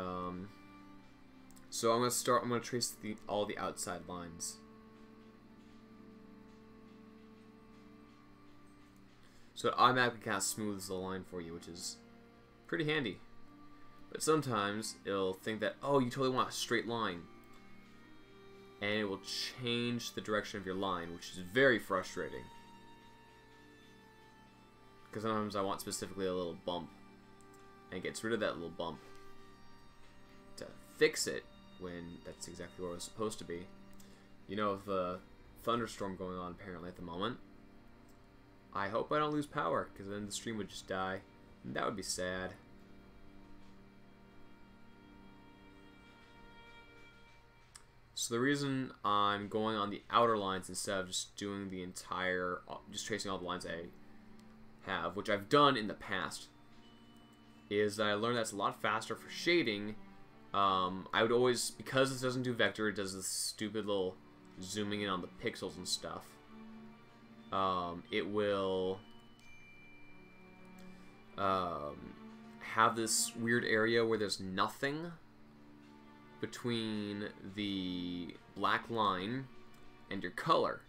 so I'm going to trace all the outside lines. So it automatically kind of smooths the line for you, which is pretty handy. But sometimes it'll think that, oh, you totally want a straight line. And it will change the direction of your line, which is very frustrating. Because sometimes I want specifically a little bump. And it gets rid of that little bump to fix it when that's exactly where it was supposed to be. You know, with the thunderstorm going on apparently at the moment, I hope I don't lose power, because then the stream would just die. And that would be sad. So the reason I'm going on the outer lines instead of just doing the entire, just tracing all the lines I have, which I've done in the past, is that I learned that's a lot faster for shading. I would always, because this doesn't do vector, it does this stupid little zooming in on the pixels and stuff. It will have this weird area where there's nothing between the black line and your color.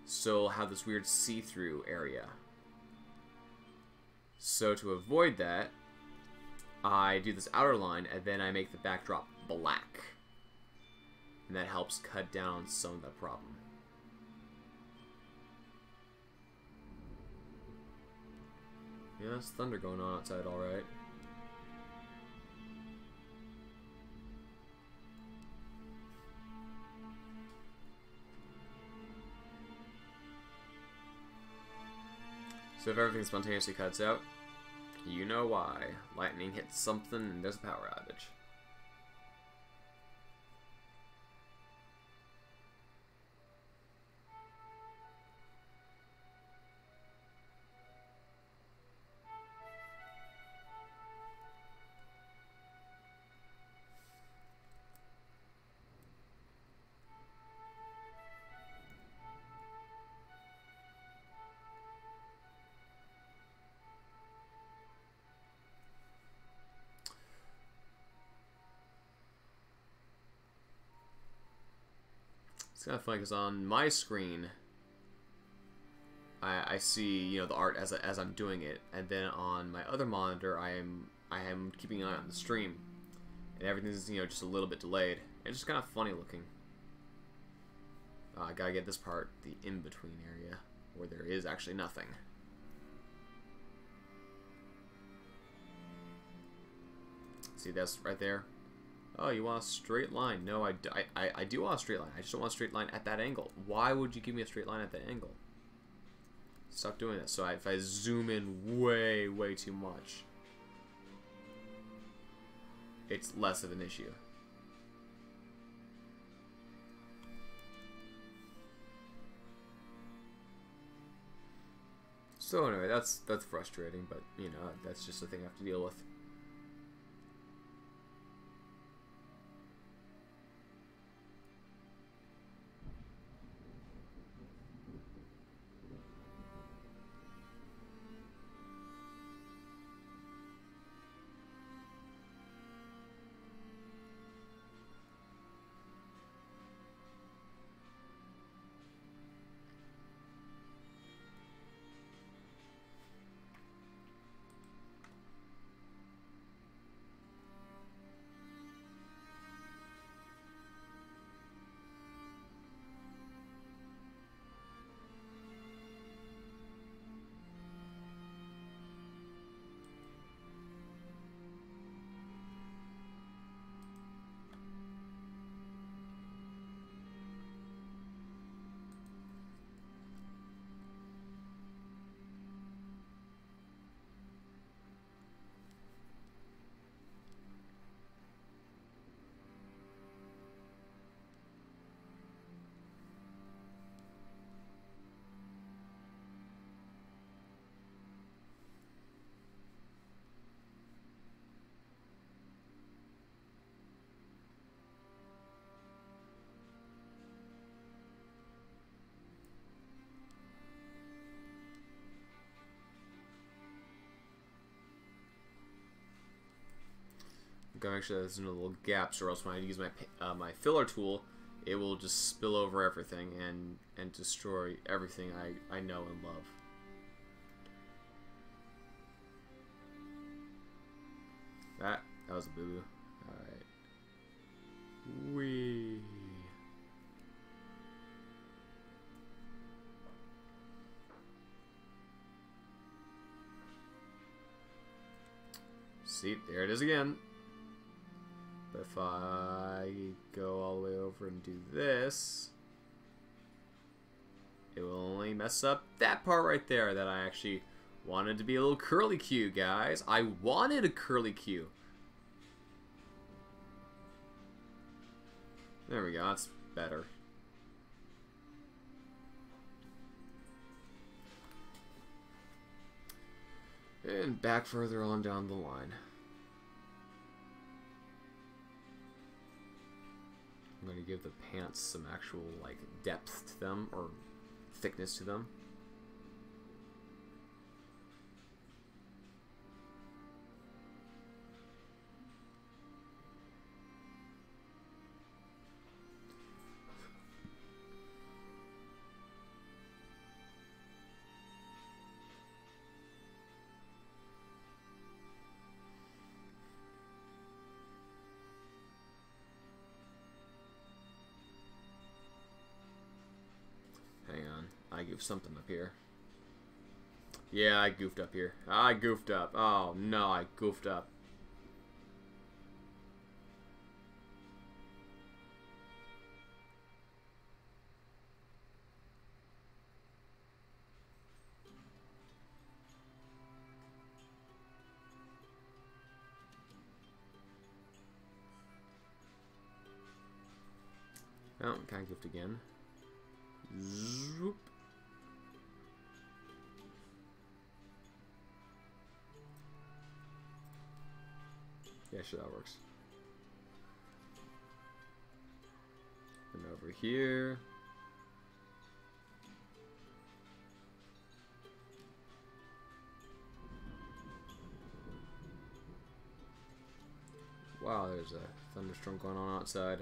So it'll have this weird see-through area. So to avoid that, I do this outer line, and then I make the backdrop black. And that helps cut down some of that problem. Yeah, there's thunder going on outside, alright. So if everything spontaneously cuts out, you know why. Lightning hits something and there's a power outage. It's kind of funny because on my screen, I see, you know, the art as I'm doing it, and then on my other monitor, I am keeping an eye on the stream, and everything's, you know, just a little bit delayed. It's just kind of funny looking. I gotta get this part, the in-between area, where there is actually nothing. See, that's right there. Oh, you want a straight line? No, I do want a straight line. I just don't want a straight line at that angle. Why would you give me a straight line at that angle? Stop doing this. So if I zoom in way too much, it's less of an issue. So anyway, that's frustrating, but you know, that's just a thing I have to deal with. I'm gonna make sure there's no little gaps, or else when I use my my filler tool, it will just spill over everything and destroy everything I know and love. That was a boo-boo. Alright. Whee. See, there it is again. But if I go all the way over and do this, it will only mess up that part right there that I actually wanted to be a little curly Q, guys. I wanted a curly Q. There we go, that's better. And back further on down the line. I'm going to give the pants some actual, like, depth to them, or thickness to them. I goofed something up here. Yeah, I goofed up here. I goofed up. Oh, no, I goofed up. Oh, kind of goofed again. Zoop. Yeah, sure, that works. And over here. Wow, there's a thunderstorm going on outside.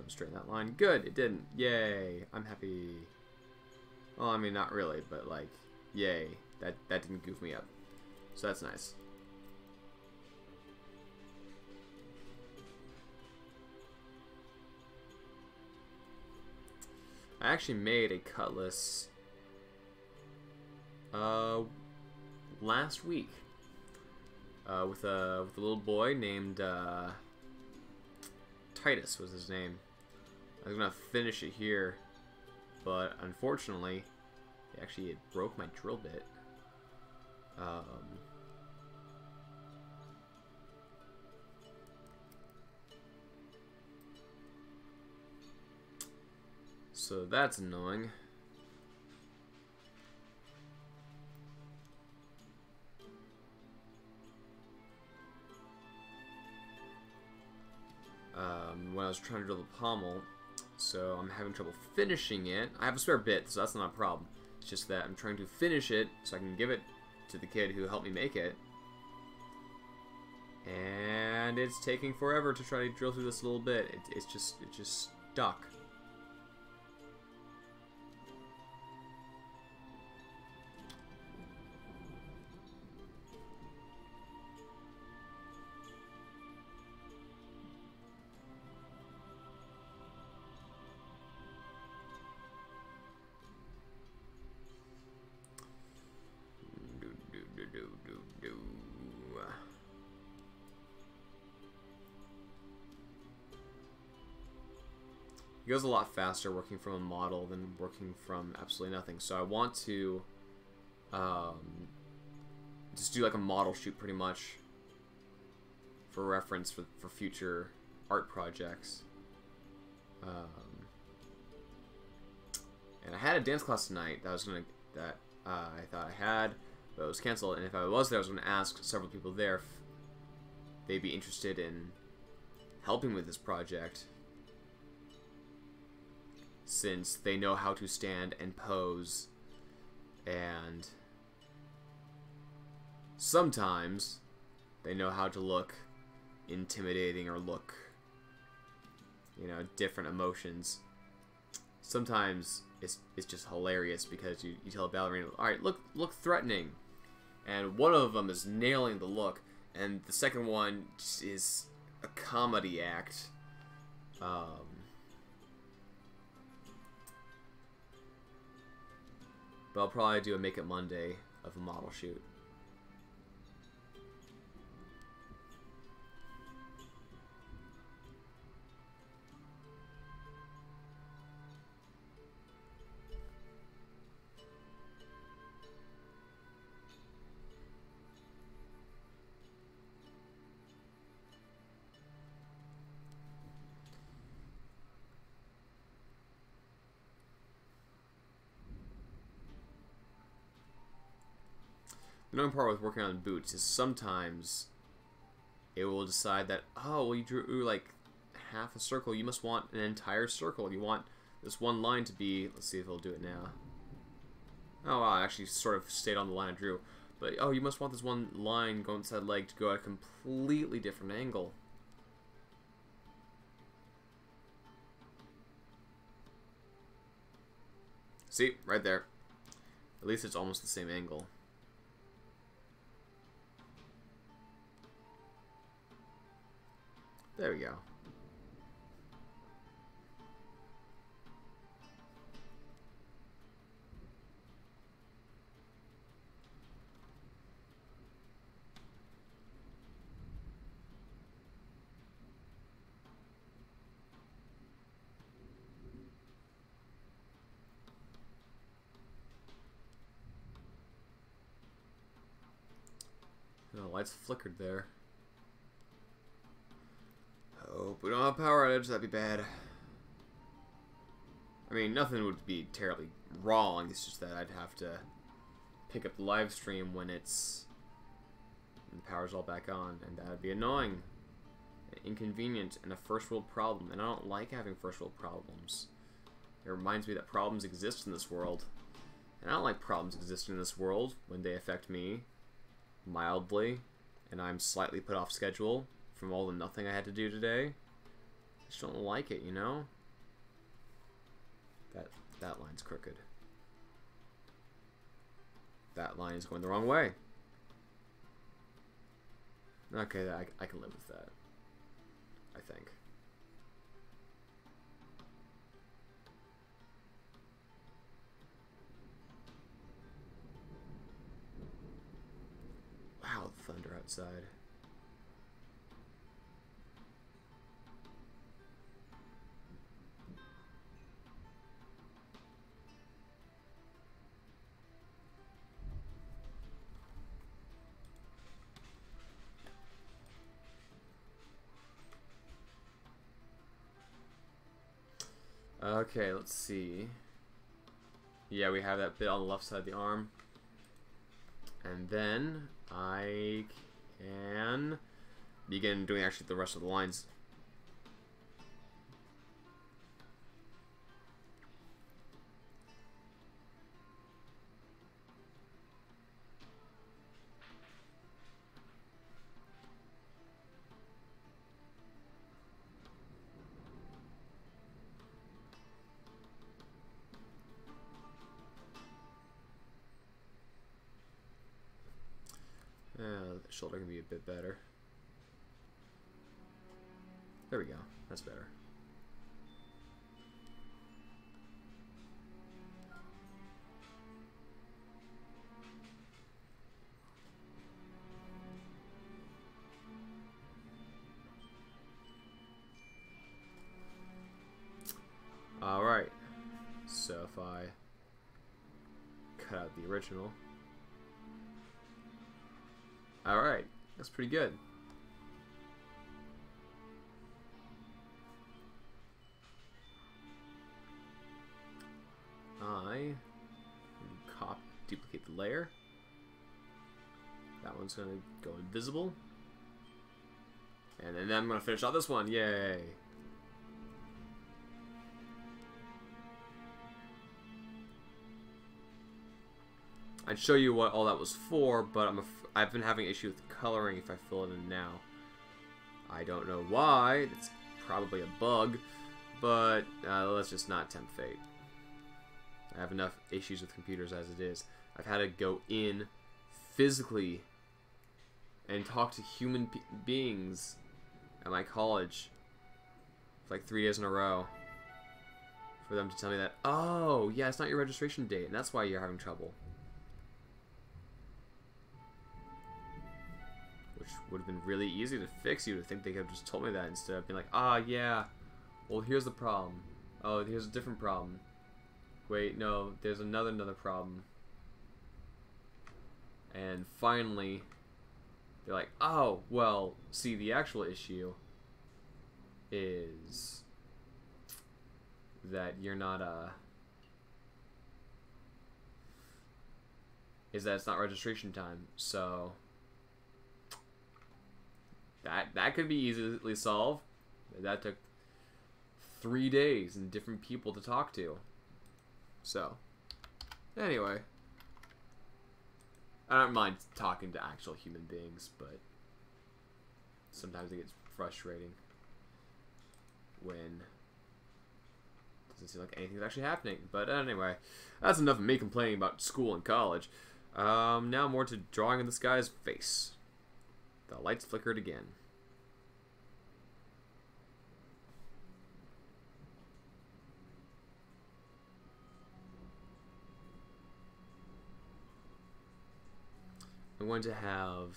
Straighten that line. Good, it didn't. Yay, I'm happy. Well, I mean, not really, but like, yay. That didn't goof me up. So that's nice. I actually made a cutlass last week with a little boy named Titus was his name. I was gonna finish it here, but unfortunately, actually it broke my drill bit. So that's annoying. When I was trying to drill the pommel, so I'm having trouble finishing it. I have a spare bit, so that's not a problem. It's just that I'm trying to finish it so I can give it to the kid who helped me make it. And it's taking forever to try to drill through this little bit. It's just stuck. It goes a lot faster working from a model than working from absolutely nothing. So I want to just do like a model shoot pretty much for reference for future art projects. And I had a dance class tonight that I thought I had, but it was canceled. And if I was there, I was going to ask several people there if they'd be interested in helping with this project, since they know how to stand and pose, and sometimes they know how to look intimidating or look, you know, different emotions. Sometimes it's just hilarious because you tell a ballerina, alright, look threatening, and one of them is nailing the look, and the second one is a comedy act. But I'll probably do a Make It Monday of a model shoot. The annoying part with working on boots is sometimes it will decide that, oh, well, you drew like half a circle, you must want an entire circle. You want this one line to be, let's see if it'll do it now. Oh, wow, I actually sort of stayed on the line I drew. But, oh, you must want this one line going inside leg to go at a completely different angle. See, right there. At least it's almost the same angle. There we go. The lights flickered there. Hope we don't have power outage, that'd be bad. I mean, nothing would be terribly wrong, it's just that I'd have to pick up the live stream when the power's all back on, and that'd be annoying, inconvenient, and a first world problem, and I don't like having first world problems. It reminds me that problems exist in this world, and I don't like problems existing in this world when they affect me mildly, and I'm slightly put off schedule from all the nothing I had to do today. I just don't like it, you know? That line's crooked. That line is going the wrong way. Okay, I can live with that. I think. Wow, the thunder outside. Okay, let's see. Yeah, we have that bit on the left side of the arm. And then I can begin doing actually the rest of the lines. The shoulder can be a bit better. There we go. That's better. Alright. So if I cut out the original. Alright. That's pretty good. I duplicate the layer. That one's going to go invisible. And then I'm going to finish out this one. Yay! I'd show you what all that was for, but I've been having issue with coloring if I fill it in now. I don't know why. It's probably a bug, but let's just not tempt fate. I have enough issues with computers as it is. I've had to go in physically and talk to human beings at my college for like 3 days in a row for them to tell me that, oh, yeah, it's not your registration date, and that's why you're having trouble. Which would have been really easy to fix. You would think they could have just told me that instead of being like, ah, yeah, well, here's the problem. Oh, here's a different problem. Wait, no, there's another problem. And finally, they're like, oh, well, see, the actual issue is that you're not, is that it's not registration time, so that could be easily solved. That took 3 days and different people to talk to. So, anyway, I don't mind talking to actual human beings, but sometimes it gets frustrating when it doesn't seem like anything's actually happening. But anyway, that's enough of me complaining about school and college. Now more to drawing in this guy's face. The lights flickered again. I'm going to have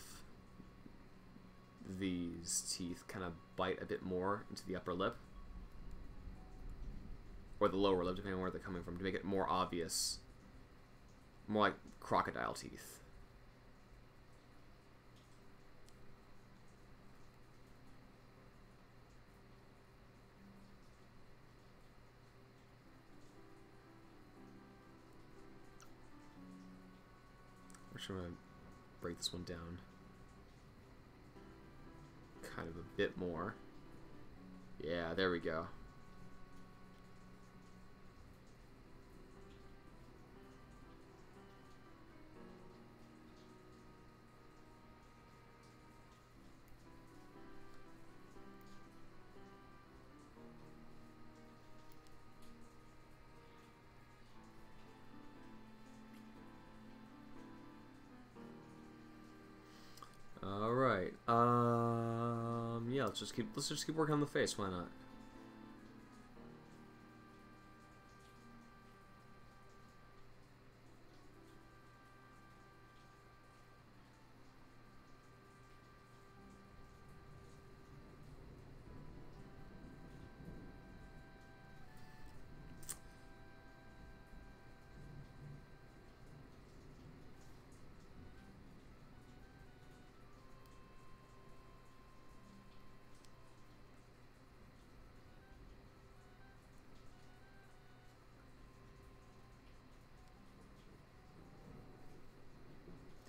these teeth kind of bite a bit more into the upper lip. Or the lower lip, depending on where they're coming from, to make it more obvious. More like crocodile teeth. Actually, I'm going to break this one down kind of a bit more. Yeah, there we go. Alright, let's just keep working on the face. Why not?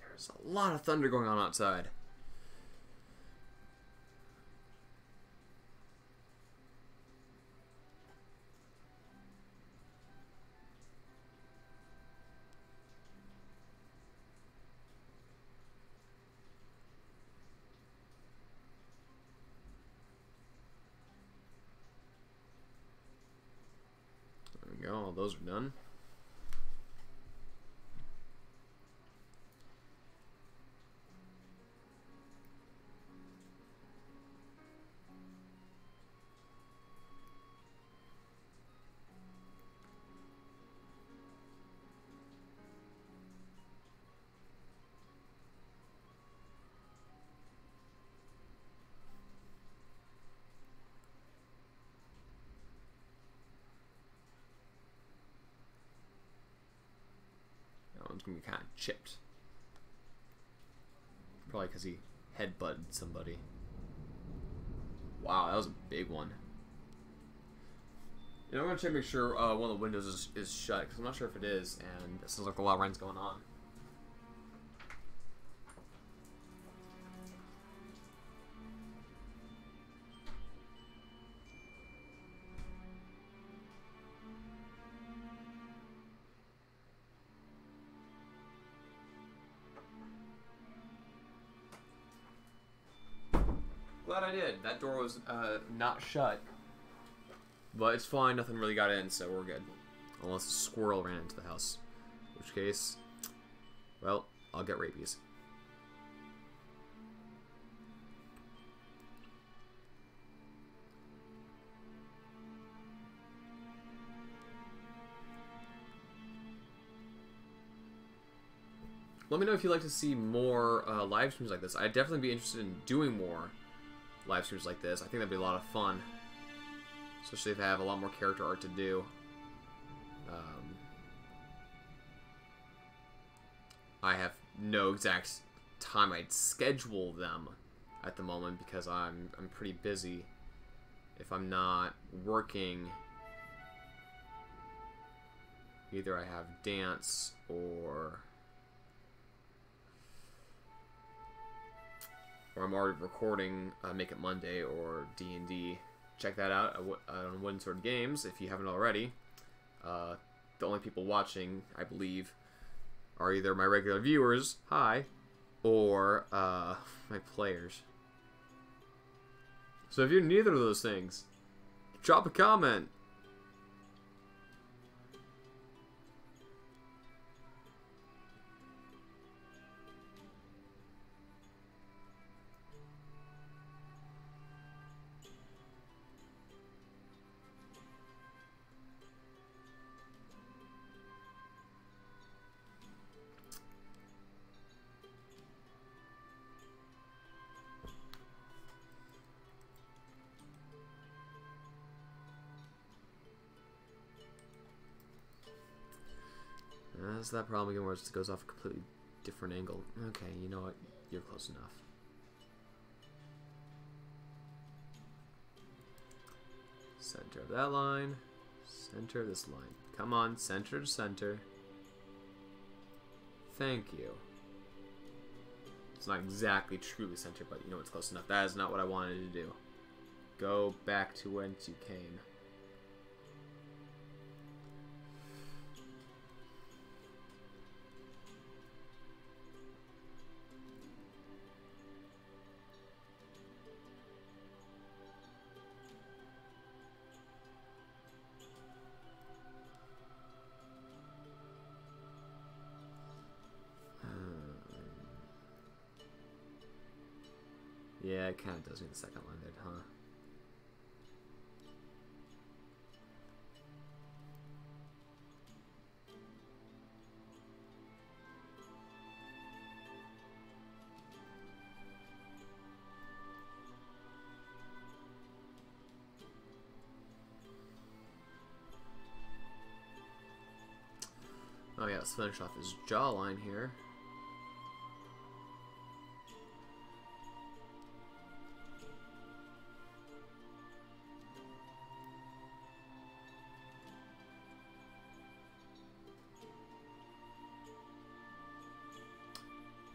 There's a lot of thunder going on outside. There we go. All those are done. One's gonna be kind of chipped. Probably because he headbutted somebody. Wow, that was a big one. You know, I'm gonna check to make sure one of the windows is shut, because I'm not sure if it is, and it sounds like a lot of rain's going on. Glad I did. That door was not shut. But it's fine, nothing really got in, so we're good. Unless a squirrel ran into the house. In which case, well, I'll get rabies. Let me know if you'd like to see more live streams like this. I'd definitely be interested in doing more live streams like this. I think that'd be a lot of fun. Especially if I have a lot more character art to do. I have no exact time I'd schedule them at the moment because I'm pretty busy. If I'm not working, either I have dance or I'm already recording Make It Monday or D&D. Check that out on Wooden Sword Games if you haven't already. The only people watching, I believe, are either my regular viewers, hi, or my players. So if you're neither of those things, drop a comment. That's that problem again where it goes off a completely different angle. Okay, you know what? You're close enough. Center of that line. Center of this line. Come on, center to center. Thank you. It's not exactly truly center, but you know it's close enough. That is not what I wanted to do. Go back to whence you came. Yeah, it kind of does need the second line there, huh? Oh yeah, let's finish off his jawline here.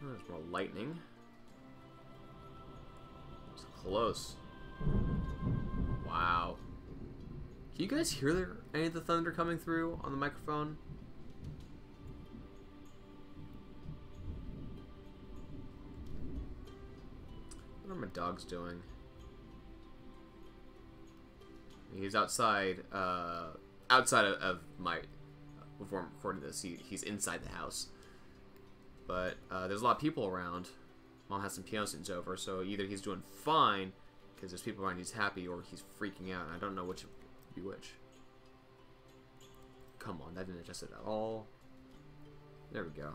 There's more lightning. It's close. Wow. Can you guys hear any of the thunder coming through on the microphone? What are my dogs doing? He's outside, outside of my, before I'm recording this, he's inside the house. But there's a lot of people around. Mom has some piano students over, so either he's doing fine, because there's people around, he's happy, or he's freaking out, and I don't know which would be which. Come on, that didn't adjust it at all. There we go.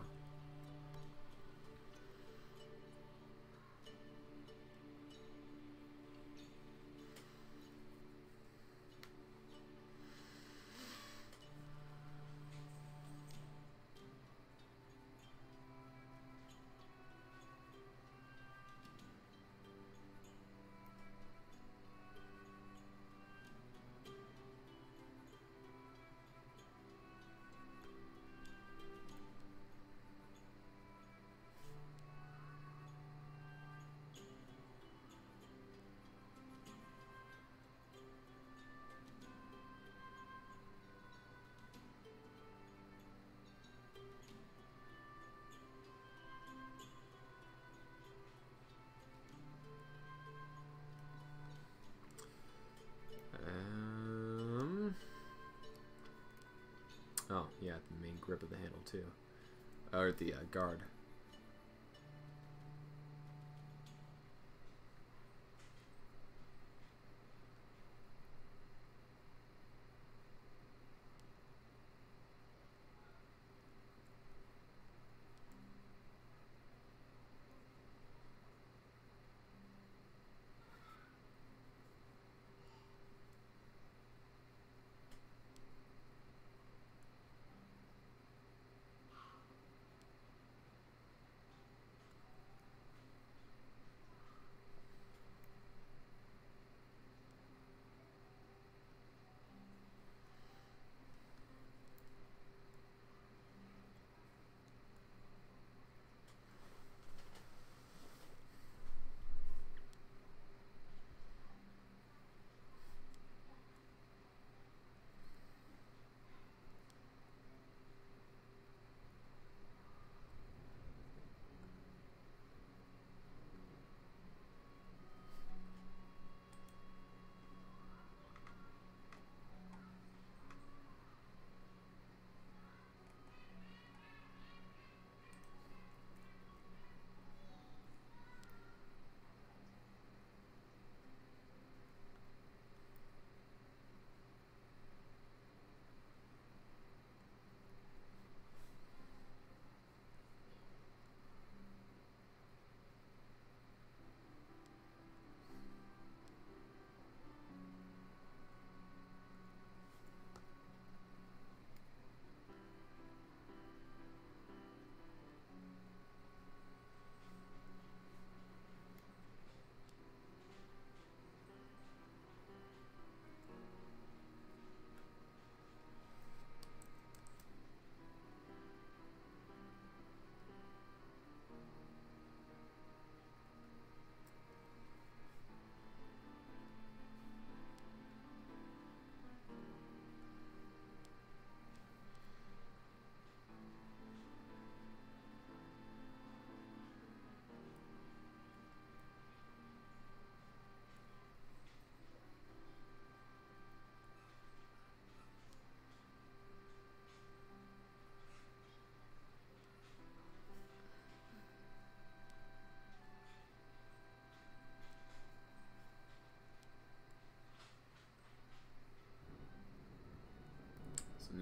Oh, yeah, the main grip of the handle, too. Or the guard.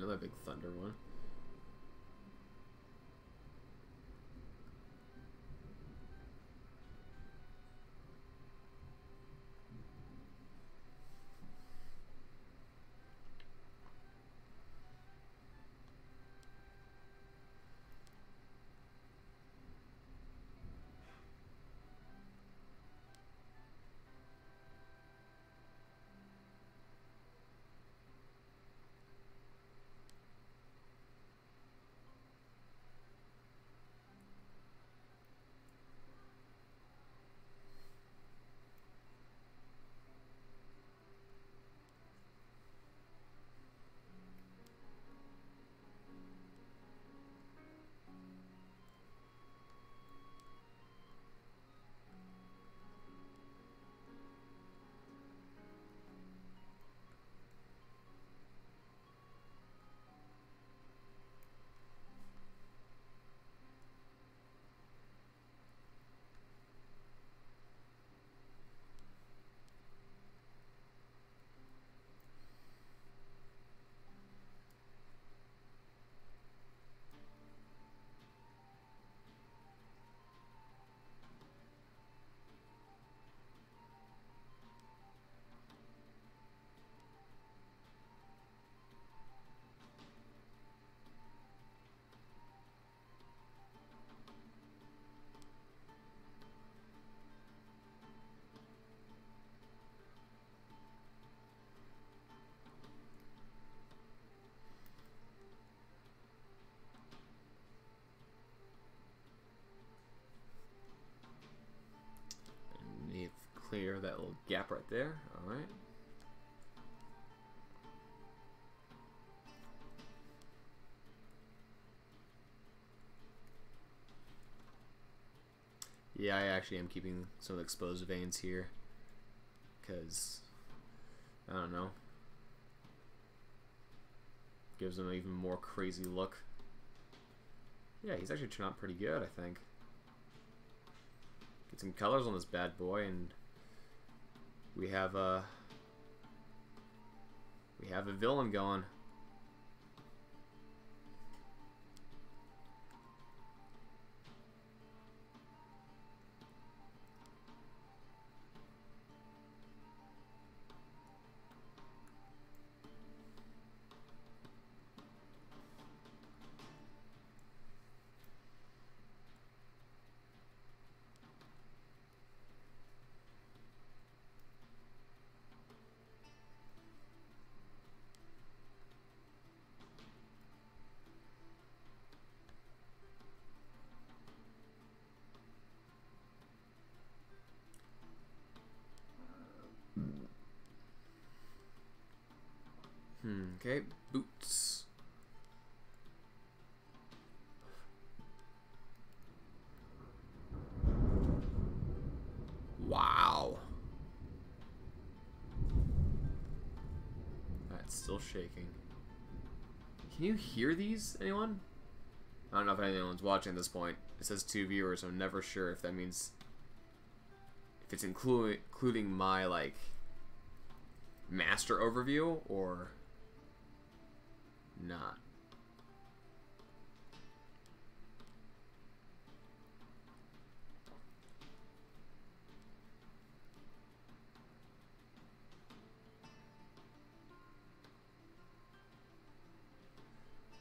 another big thunder one. Clear that little gap right there. All right. Yeah, I actually am keeping some of the exposed veins here because I don't know, gives them an even more crazy look. Yeah, he's actually turned out pretty good, I think. Get some colors on this bad boy, and we have a villain going. Okay, boots. Wow. That's still shaking. Can you hear these, anyone? I don't know if anyone's watching at this point. It says 2 viewers, I'm never sure if that means if it's including my like master overview or not.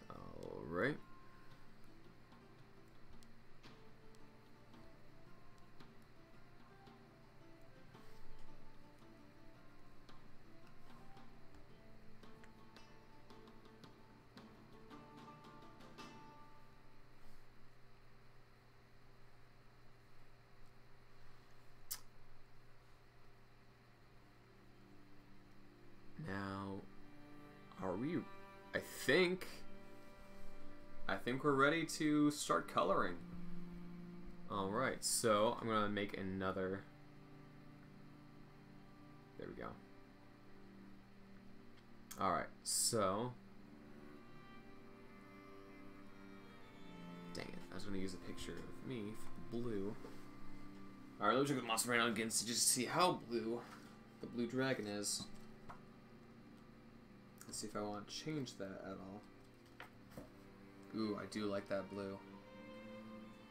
All right. Now, are we? I think we're ready to start coloring. All right, so I'm gonna make another. There we go. All right, so. Dang it! I was gonna use a picture of me for blue. All right, let me check the monster right now again to just see how blue the blue dragon is. Let's see if I want to change that at all. Ooh, I do like that blue.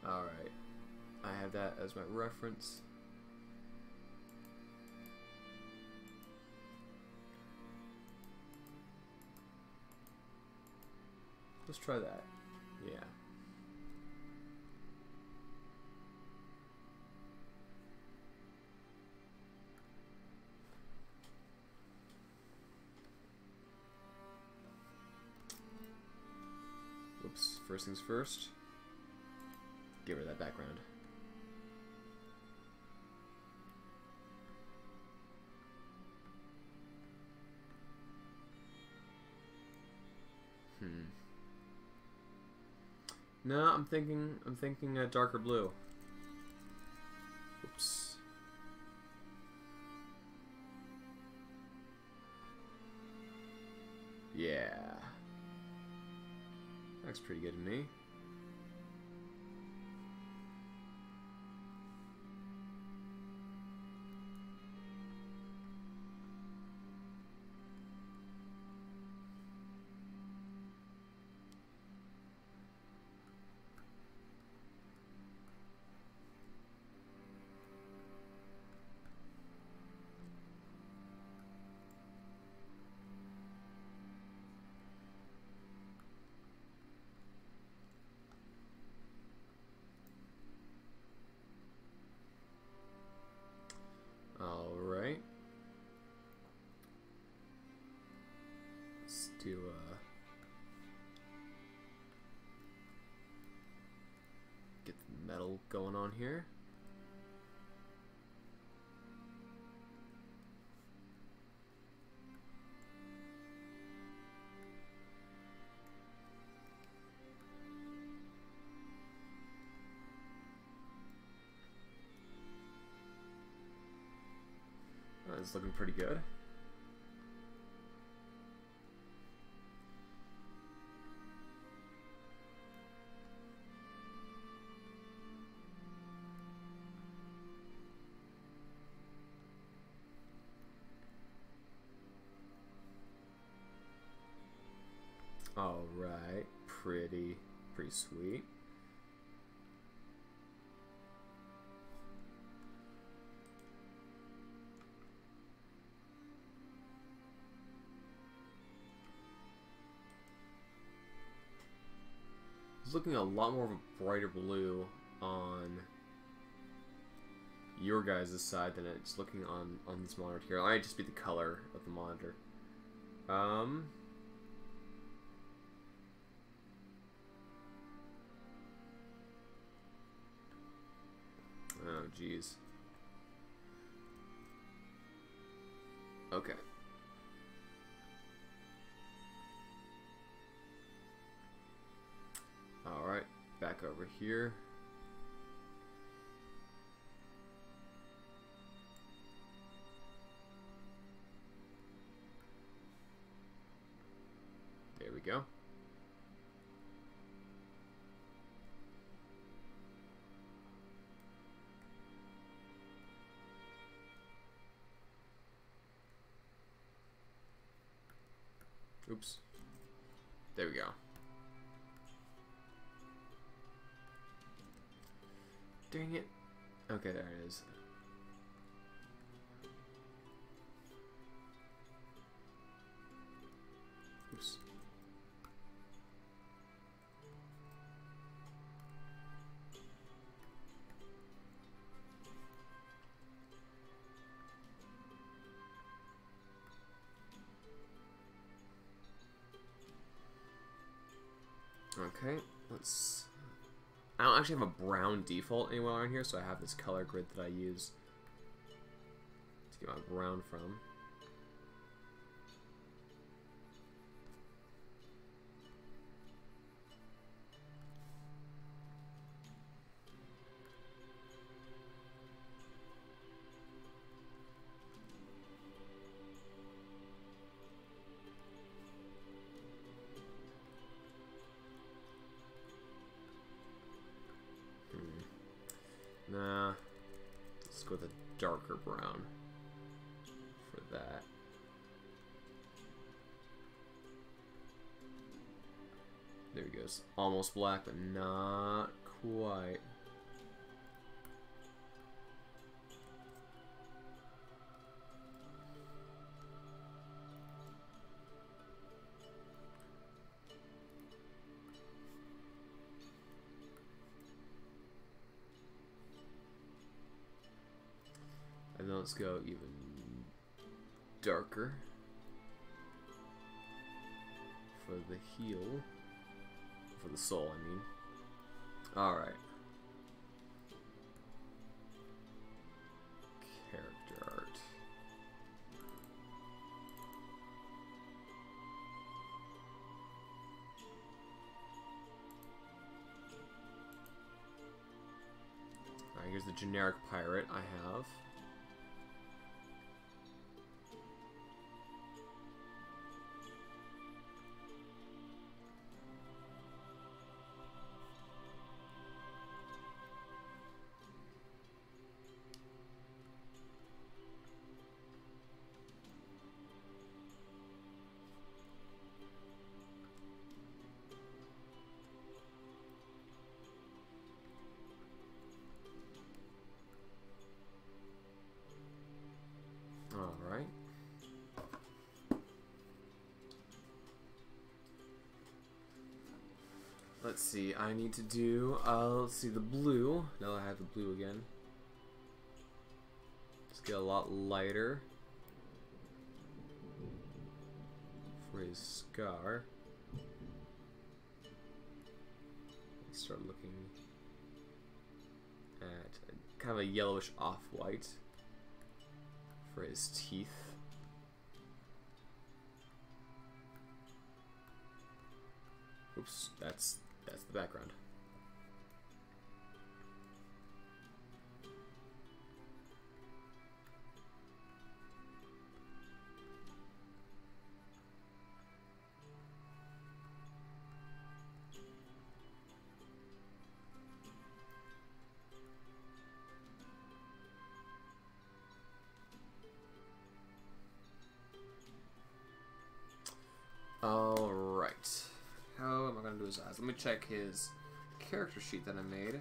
Alright. I have that as my reference. Let's try that. Yeah. Oops. First things first. Get rid of that background. No, I'm thinking a darker blue. Oops. Yeah. Looks pretty good to me. Alright. Let's do get the metal going on here. It's looking pretty good. All right, pretty sweet. It's looking a lot more of a brighter blue on your guys' side than it's looking on this monitor here. It might just be the color of the monitor. Oh, geez. Okay. Alright, back over here. There we go. Oops. There we go. Dang it. Okay, there it is. Oops. Okay, let's... I don't actually have a brown default anywhere on here, so I have this color grid that I use to get my brown from. Nah, let's go with a darker brown for that. There he goes. Almost black, but not quite. And then let's go even darker for the heel, for the soul, I mean. Alright. Character art. Alright, here's the generic pirate I have. Alright. Let's see, I need to do, let's see, the blue. Now I have the blue again. Let's get a lot lighter for his scar. Let's start looking at kind of a yellowish off-white for his teeth. Oops, that's the background. Alright. How am I going to do his eyes? Let me check his character sheet that I made.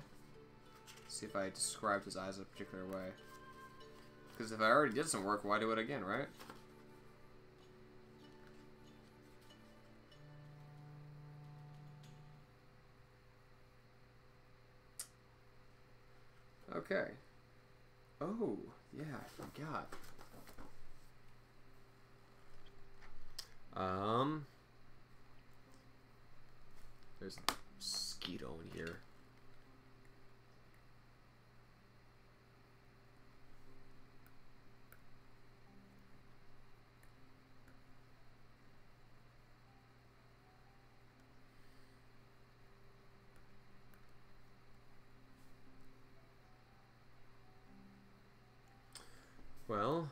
See if I described his eyes a particular way. Because if I already did some work, why do it again, right? Okay. Oh, yeah, I forgot. There's a mosquito in here. Well,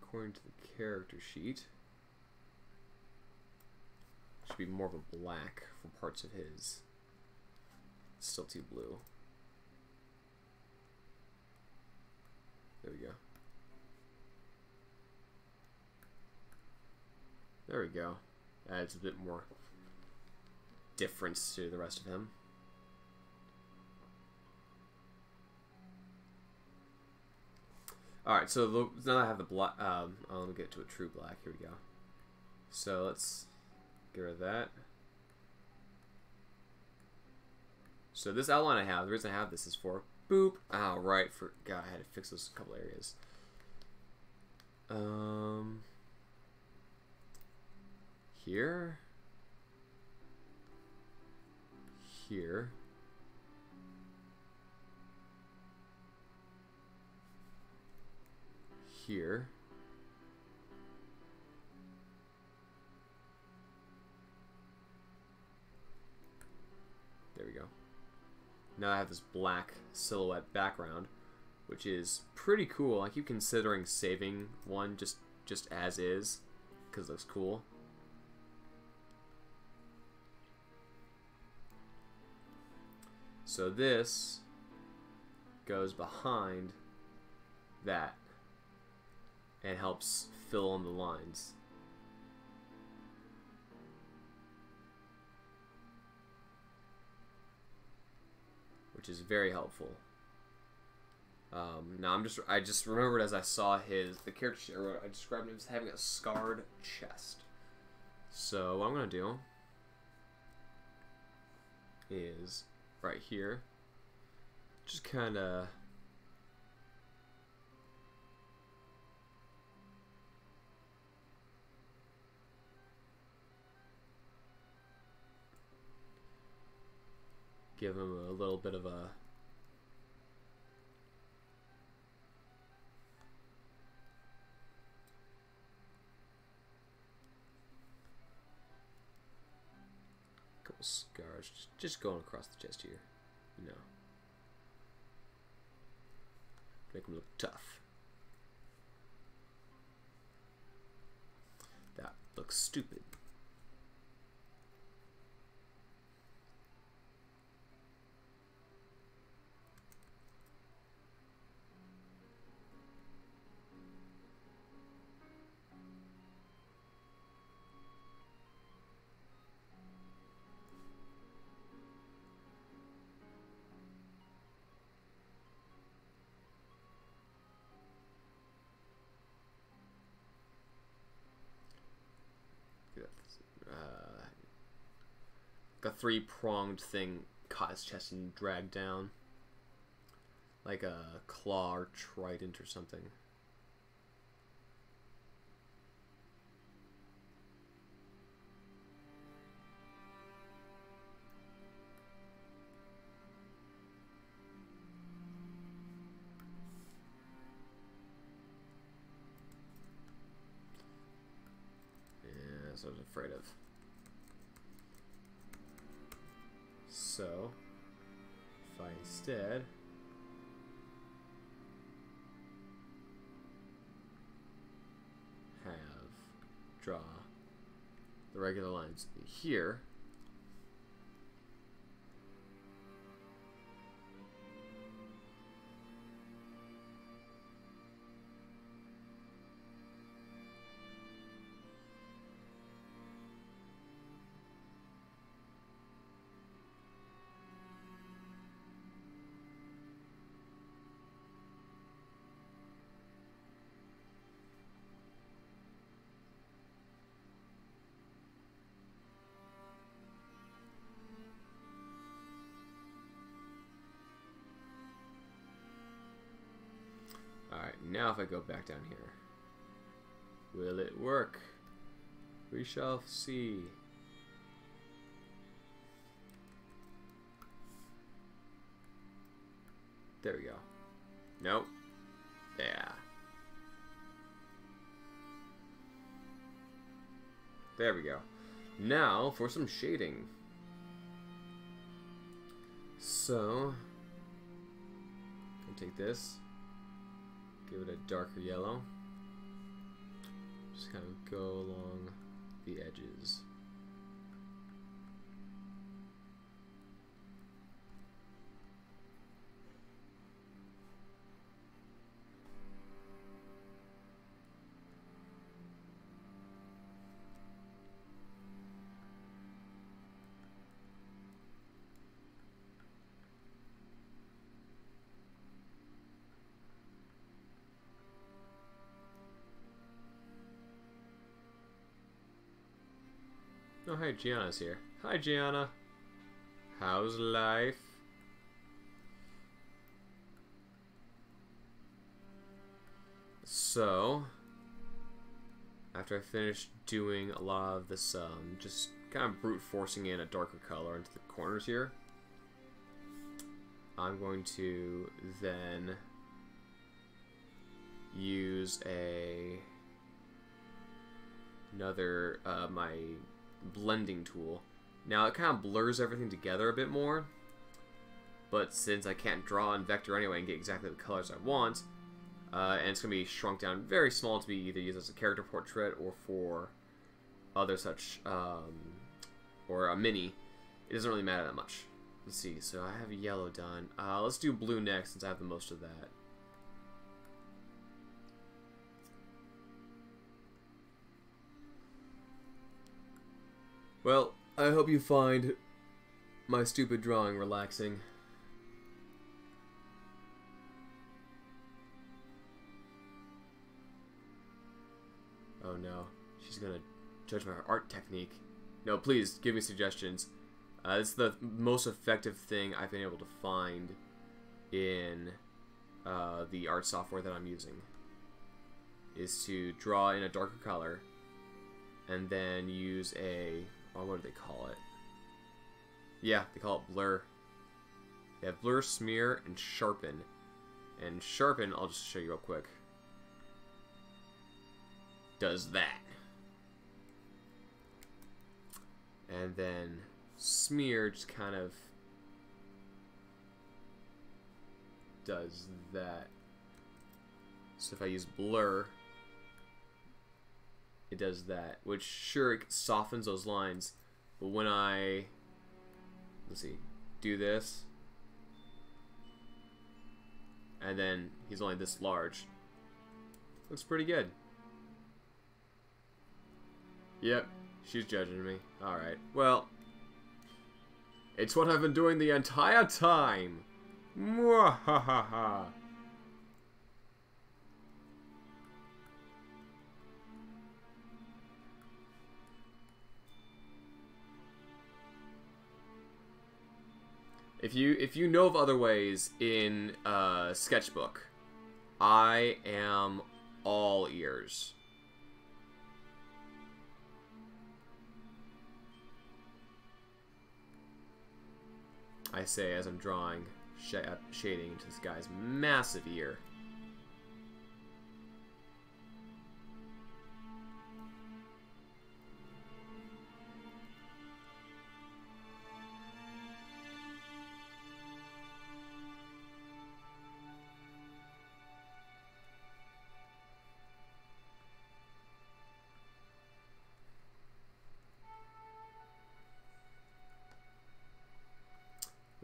according to the character sheet, should be more of a black for parts of his. It's still too blue. There we go. There we go. Adds a bit more difference to the rest of him. Alright, so now I have the black. Let me get to a true black. Here we go. So let's get rid of that. So this outline I have, the reason I have this is for boop. Oh, right. God, I had to fix those couple areas. Here. Here. Here. There we go. Now I have this black silhouette background, which is pretty cool. I keep considering saving one just as is, because it looks cool. So this goes behind that and helps fill in the lines. which is very helpful. Now I just remembered as I saw the character I described him as having a scarred chest. So what I'm gonna do is right here, just kind of give him a little bit of a couple scars, just going across the chest here, you know, make him look tough. That looks stupid. A three-pronged thing caught his chest and dragged down, like a claw or trident or something. Yeah, that's what I was afraid of. So, if I instead draw the regular lines here, alright, now if I go back down here, will it work? We shall see. There we go. Nope. Yeah. There we go. Now for some shading. So, I'll take this, give it a darker yellow, just kind of go along the edges. Oh, hey, Gianna's here. Hi, Gianna. How's life? So, after I finished doing a lot of this, just kind of brute forcing in a darker color into the corners here, I'm going to then use another my blending tool. Now it kind of blurs everything together a bit more, but since I can't draw in vector anyway and get exactly the colors I want, and it's going to be shrunk down very small to be either used as a character portrait or for other such, or a mini, it doesn't really matter that much. Let's see, so I have yellow done. Let's do blue next since I have the most of that. Well, I hope you find my stupid drawing relaxing. Oh no, she's gonna judge my art technique. No, please give me suggestions. It's the most effective thing I've been able to find in the art software that I'm using, is to draw in a darker color and then use a, oh, what do they call it? Yeah, they call it blur. They have blur, smear, and sharpen. And sharpen, I'll just show you real quick, does that. And then smear just kind of does that. So if I use blur, it does that, which sure, it softens those lines, but when I, let's see, do this, and then he's only this large, looks pretty good. Yep, she's judging me. Alright, well, it's what I've been doing the entire time. Mwahaha. If you know of other ways in Sketchbook, I am all ears. I say as I'm drawing shading into this guy's massive ear.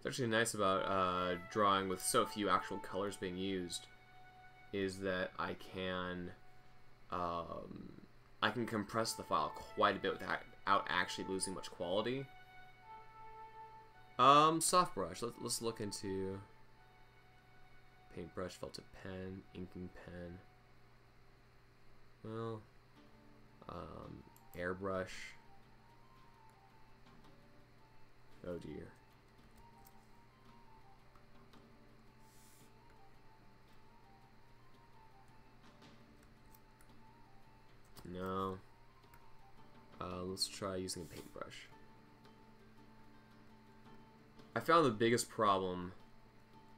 What's actually nice about drawing with so few actual colors being used is that I can compress the file quite a bit without actually losing much quality. Soft brush. Let's look into paintbrush, felted pen, inking pen. Well, airbrush. Oh dear. No. Let's try using a paintbrush. I found the biggest problem,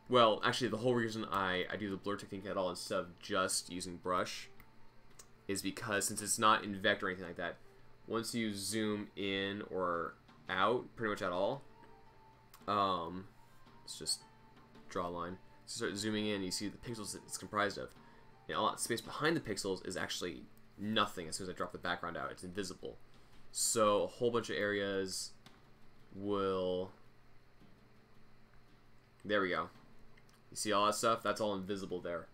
well, actually the whole reason I do the blur technique at all instead of just using brush is because since it's not in vector or anything like that, once you zoom in or out pretty much at all, let's just draw a line. So start zooming in, you see the pixels that it's comprised of. And all that space behind the pixels is actually nothing. As soon as I drop the background out, it's invisible. So a whole bunch of areas will, there we go. You see all that stuff? That's all invisible there.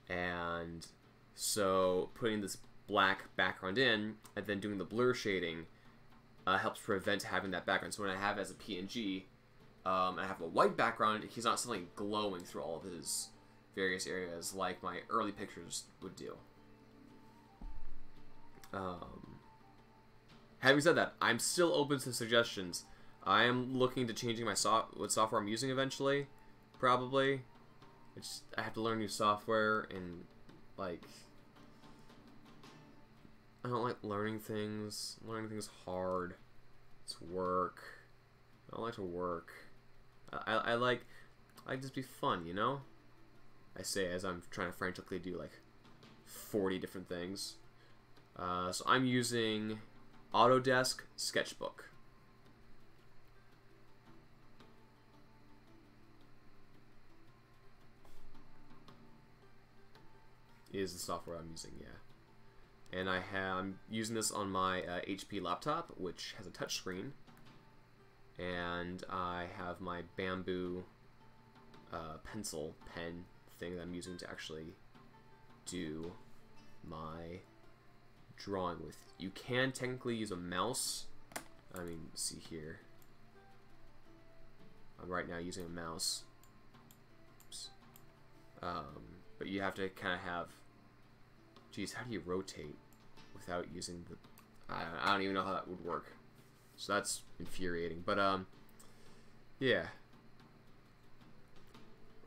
And so putting this black background in and then doing the blur shading helps prevent having that background. So when I have it as a PNG, and I have a white background, he's not suddenly glowing through all of his various areas like my early pictures would do. Having said that, I'm still open to suggestions. I am looking to changing my what software I'm using eventually, probably. I have to learn new software, and like, I don't like learning things. Learning things is hard. It's work. I don't like to work. I like just be fun, you know? I say as I'm trying to frantically do like 40 different things. So I'm using Autodesk Sketchbook. Is the software I'm using, yeah. And I'm using this on my HP laptop, which has a touchscreen. And I have my bamboo pencil pen thing that I'm using to actually do my drawing with. You can technically use a mouse. I mean, see here. I'm right now using a mouse. Oops. But you have to kind of have, geez, how do you rotate? without using the... I don't even know how that would work. So that's infuriating. But, yeah.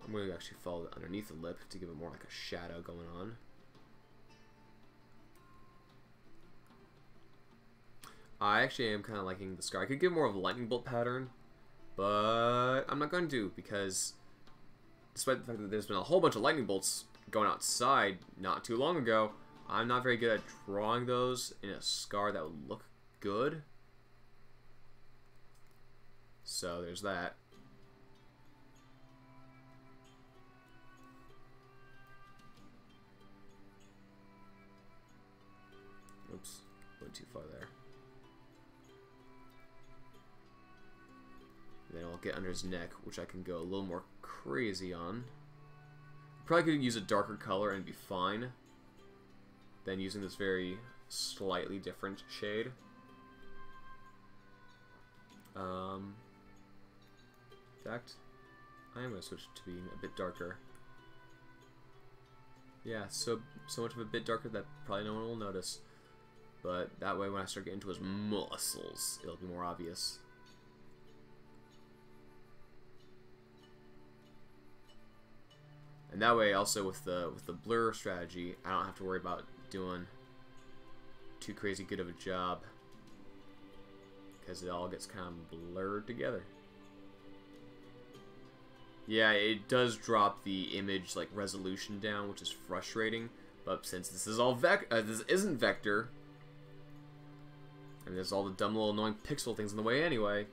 I'm going to actually follow underneath the lip to give it more like a shadow going on. I actually am kind of liking the scar. I could give more of a lightning bolt pattern, but I'm not going to, because despite the fact that there's been a whole bunch of lightning bolts going outside not too long ago, I'm not very good at drawing those in a scar that would look good. So there's that. Oops, went too far there. Then I'll get under his neck, which I can go a little more crazy on. Probably could use a darker color and be fine than using this very slightly different shade. In fact, I am going to switch to being a bit darker. Yeah, so much of a bit darker that probably no one will notice. But that way when I start getting into his muscles, it'll be more obvious. And that way, also with the blur strategy, I don't have to worry about doing too crazy good of a job, because it all gets kind of blurred together. Yeah, it does drop the image like resolution down, which is frustrating. But since this is all this isn't vector, and there's all the dumb little annoying pixel things in the way anyway,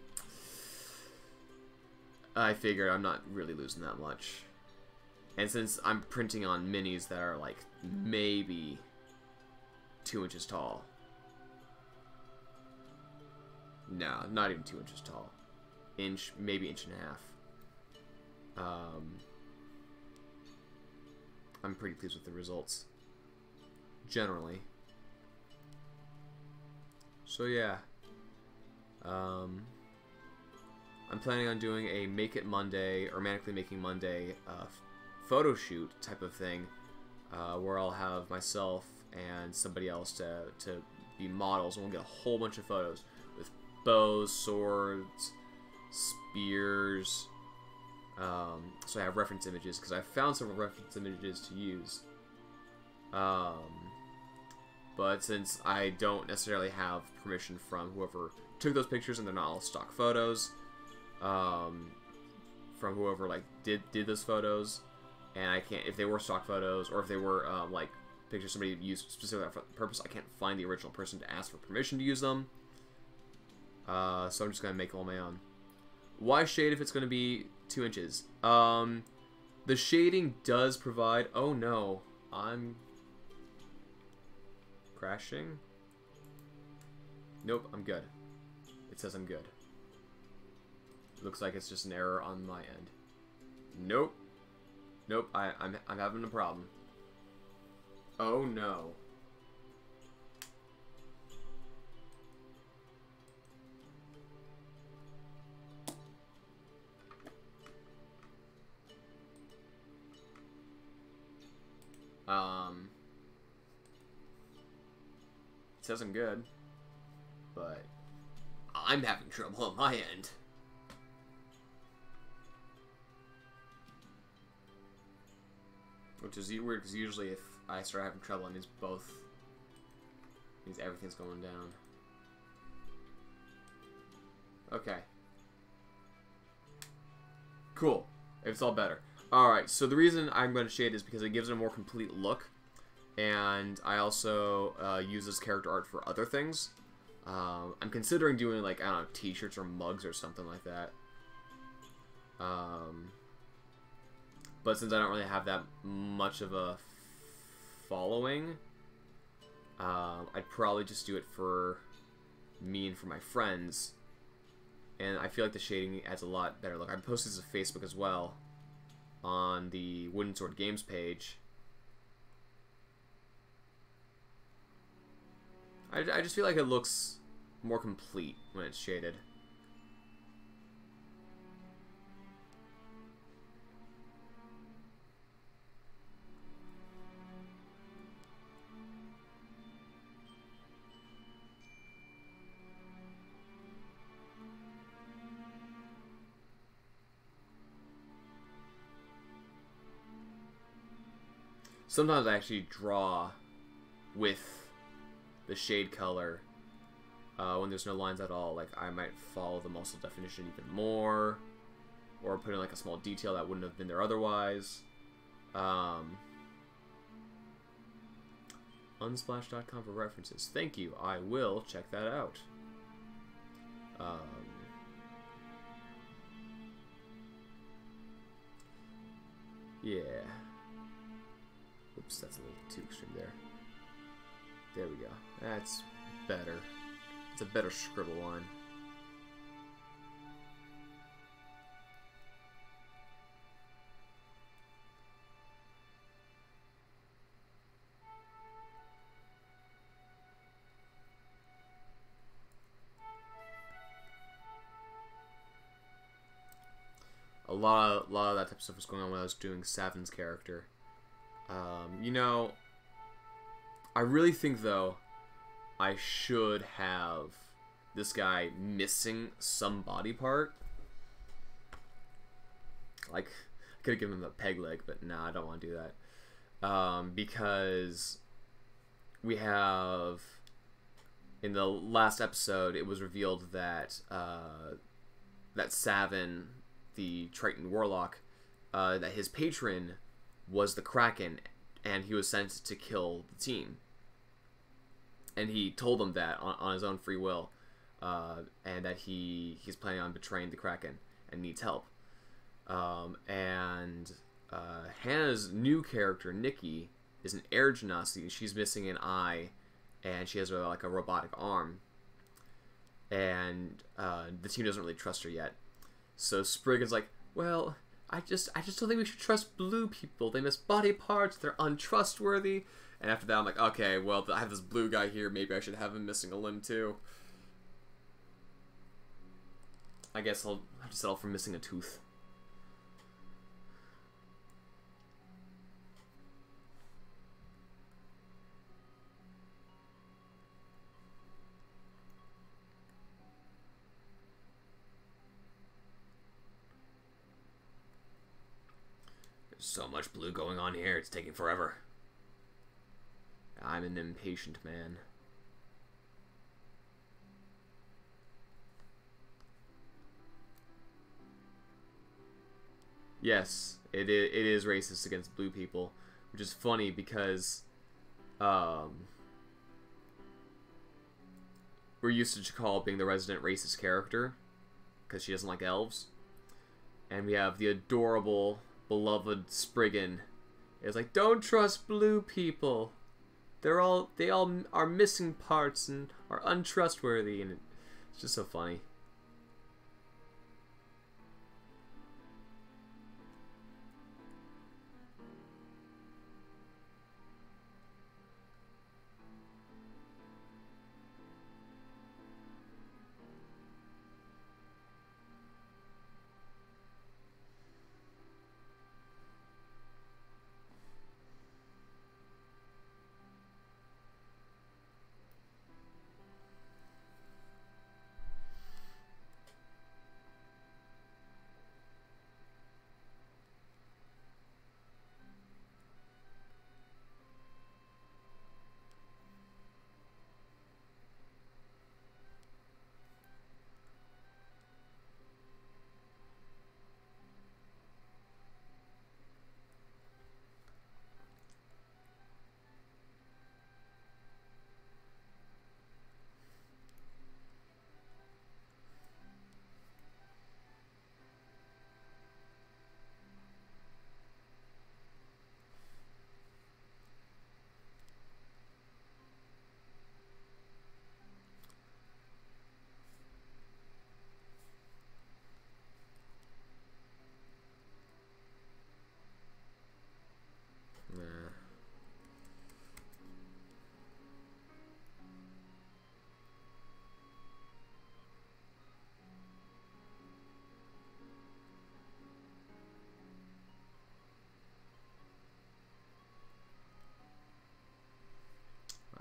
I figured I'm not really losing that much. And since I'm printing on minis that are like maybe 2 inches tall. No, not even 2 inches tall. Maybe inch and a half. I'm pretty pleased with the results. Generally. So yeah. I'm planning on doing a Make It Monday, or Manically Making Monday, photo shoot type of thing, where I'll have myself and somebody else to be models, and we'll get a whole bunch of photos with bows, swords, spears. So I have reference images, because I found several reference images to use. But since I don't necessarily have permission from whoever took those pictures, and they're not all stock photos, from whoever like did those photos, and I can't, if they were stock photos, or if they were like pictures somebody used specifically for that purpose, I can't find the original person to ask for permission to use them. So I'm just gonna make all my own. Why shade if it's gonna be 2 inches? The shading does provide. Oh no, I'm crashing. Nope, I'm good. It says I'm good. Looks like it's just an error on my end. Nope. Nope, I'm having a problem. Oh no. It says I'm good, but I'm having trouble on my end. Which is weird, because usually if I start having trouble, it means everything's going down. Okay. Cool. It's all better. Alright, so the reason I'm going to shade is because it gives it a more complete look. And I also use this character art for other things. I'm considering doing, like, I don't know, t-shirts or mugs or something like that. But since I don't really have that much of a following, I'd probably just do it for me and for my friends. And I feel like the shading adds a lot better look. I posted this to Facebook as well, on the Wooden Sword Games page. I just feel like it looks more complete when it's shaded. sometimes I actually draw with the shade color when there's no lines at all. Like, I might follow the muscle definition even more, or put in like a small detail that wouldn't have been there otherwise. Unsplash.com for references. Thank you. I will check that out. Yeah. Oops, that's a little too extreme there. There we go. That's better. It's a better scribble line. A lot of that type of stuff was going on when I was doing Savin's character. You know, I really think, though, I should have this guy missing some body part. Like, I could have given him a peg leg, but nah, I don't want to do that. Because we have, in the last episode, it was revealed that, that Savin, the Triton Warlock, that his patron was the Kraken, and he was sent to kill the team. And he told them that on his own free will, and that he's planning on betraying the Kraken and needs help. Hannah's new character, Nikki, is an air genasi. She's missing an eye, and she has like a robotic arm. And the team doesn't really trust her yet. So Spriggan's like, well, I just don't think we should trust blue people. They miss body parts. They're untrustworthy. And after that, I'm like, okay, well, I have this blue guy here. Maybe I should have him missing a limb too. I guess I'll have to settle for missing a tooth. So much blue going on here, it's taking forever. I'm an impatient man. Yes, it is racist against blue people, which is funny because we're used to call being the resident racist character because she doesn't like elves, and we have the adorable, beloved Spriggan. It's like, don't trust blue people. They all are missing parts and are untrustworthy, and it's just so funny.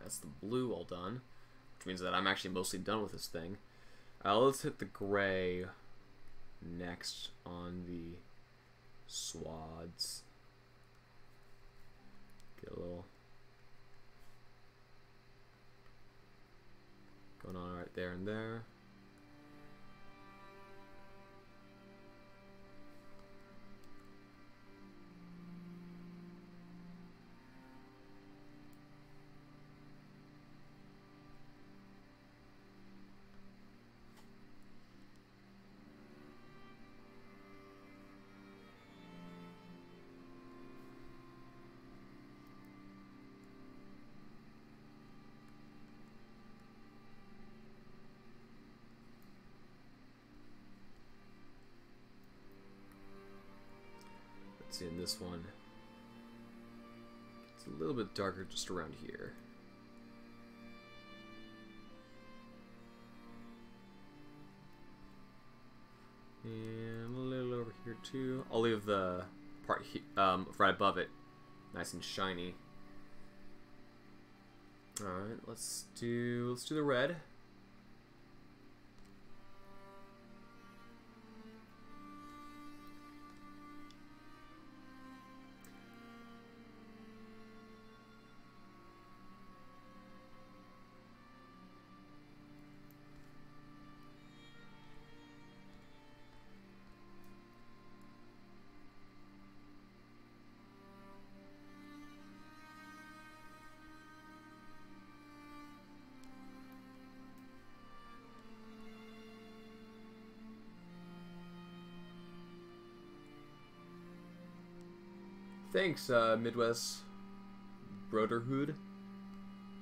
That's the blue all done, which means that I'm actually mostly done with this thing. Let's hit the gray next on the swads. Get a little going on right there and there. See, in this one, it's a little bit darker just around here. And a little over here too. I'll leave the part right above it nice and shiny. All right, let's do the red. Thanks, Midwest Brotherhood.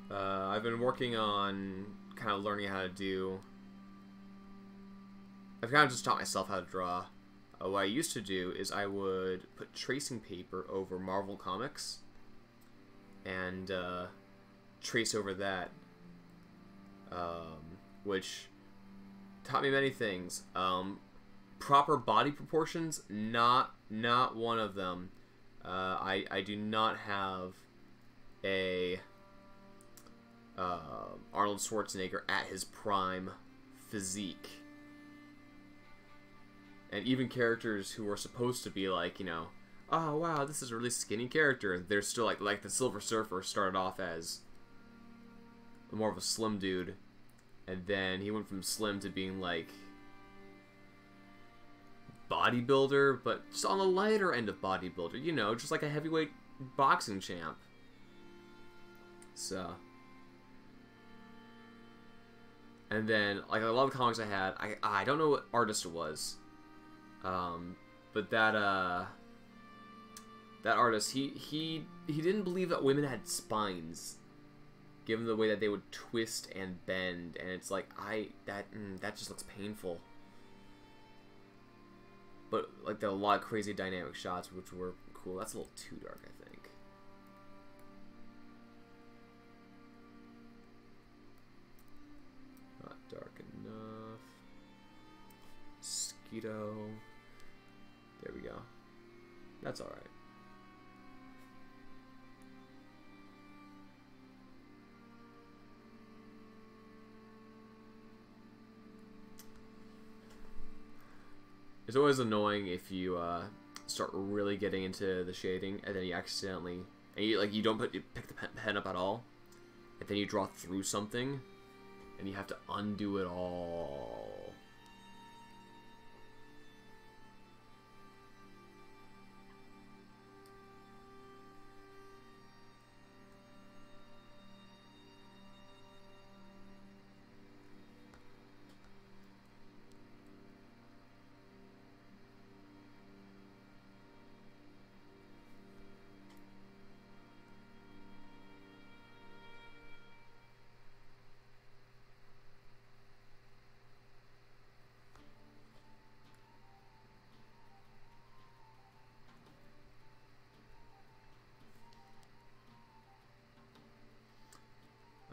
I've been working on kind of learning how to do... I've kind of just taught myself how to draw. What I used to do is I would put tracing paper over Marvel Comics and trace over that, which taught me many things. Proper body proportions, not one of them. I do not have a Arnold Schwarzenegger at his prime physique. And even characters who are supposed to be like, you know, oh wow, this is a really skinny character, they're still like the Silver Surfer started off as more of a slim dude, and then he went from slim to being like bodybuilder, but just on the lighter end of bodybuilder, you know, just like a heavyweight boxing champ. So, and then like a lot of the comics I had, I don't know what artist it was, but that artist, he didn't believe that women had spines, given the way that they would twist and bend, and it's like that just looks painful. But like there are a lot of crazy dynamic shots which were cool. That's a little too dark, I think. Not dark enough. Mosquito. There we go. That's alright. It's always annoying if you start really getting into the shading and then you accidentally, and you don't pick the pen up at all, and then you draw through something and you have to undo it all.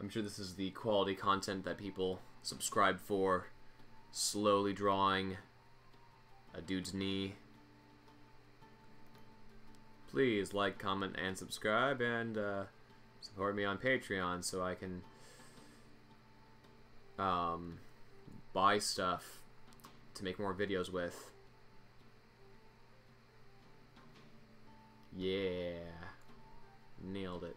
I'm sure this is the quality content that people subscribe for. Slowly drawing a dude's knee. Please like, comment, and subscribe, and support me on Patreon so I can buy stuff to make more videos with. Yeah. Nailed it.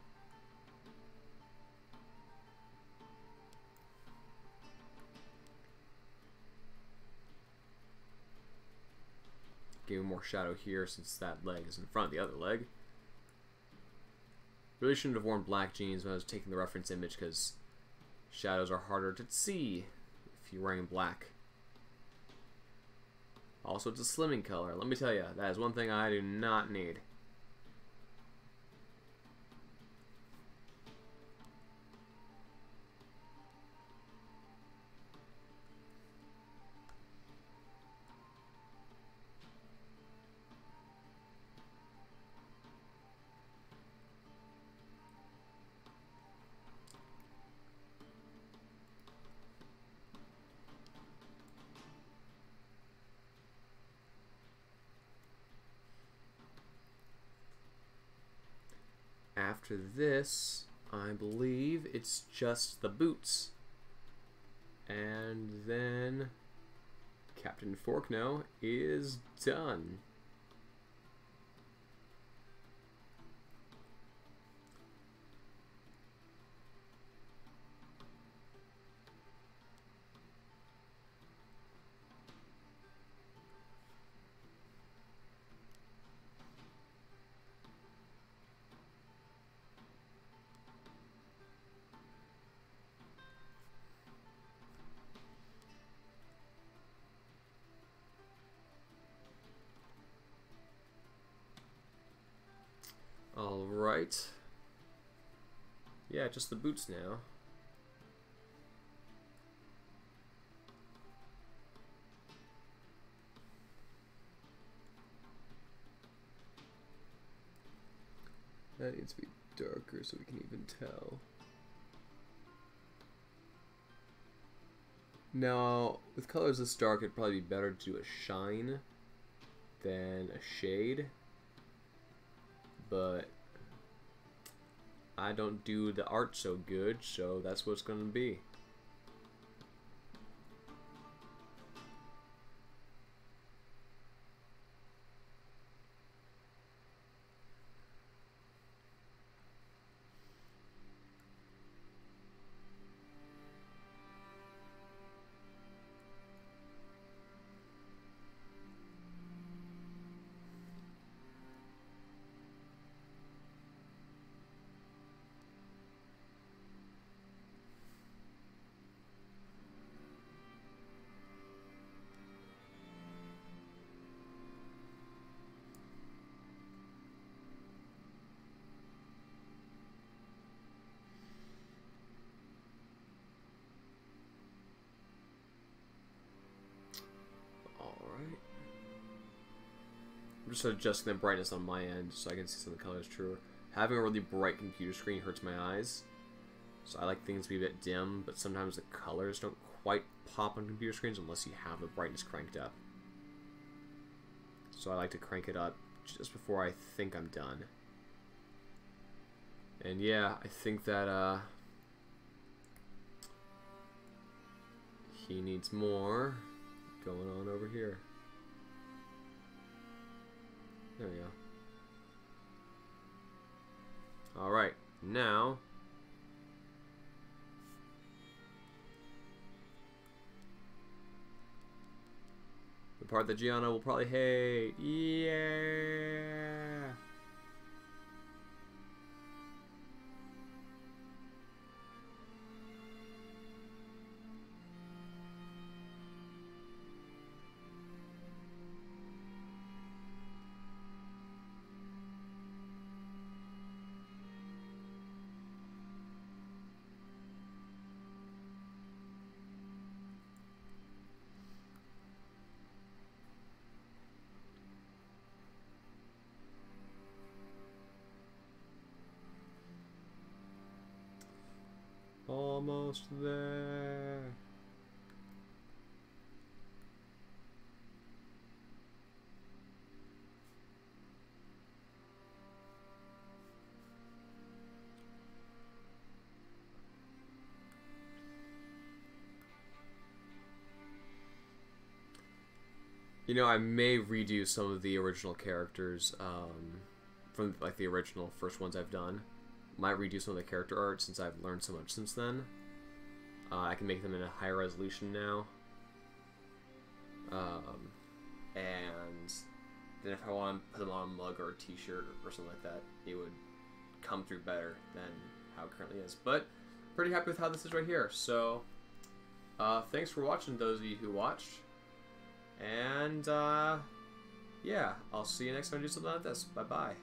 Give him more shadow here since that leg is in front of the other leg. Really shouldn't have worn black jeans when I was taking the reference image because shadows are harder to see if you're wearing black. Also, it's a slimming color. Let me tell you, that is one thing I do not need. After this, I believe it's just the boots. And then Captain Forkno is done. Alright. Yeah, just the boots now. That needs to be darker so we can even tell. Now, with colors this dark, it'd probably be better to do a shine than a shade. But I don't do the art so good, so that's what it's gonna be. I'm just adjusting the brightness on my end so I can see some of the colors truer. Having a really bright computer screen hurts my eyes, so I like things to be a bit dim, but sometimes the colors don't quite pop on computer screens unless you have the brightness cranked up. So I like to crank it up just before I think I'm done. And yeah, I think that he needs more going on over here. There we go. Alright, now the part that Gianna will probably hate. Yeah. Almost there. You know, I may redo some of the original characters, from like the original first ones I've done. Might redo some of the character art since I've learned so much since then. I can make them in a higher resolution now. And then if I want to put them on a mug or a t-shirt or something like that, it would come through better than how it currently is. But pretty happy with how this is right here. So thanks for watching, those of you who watched. And yeah, I'll see you next time I do something like this. Bye-bye.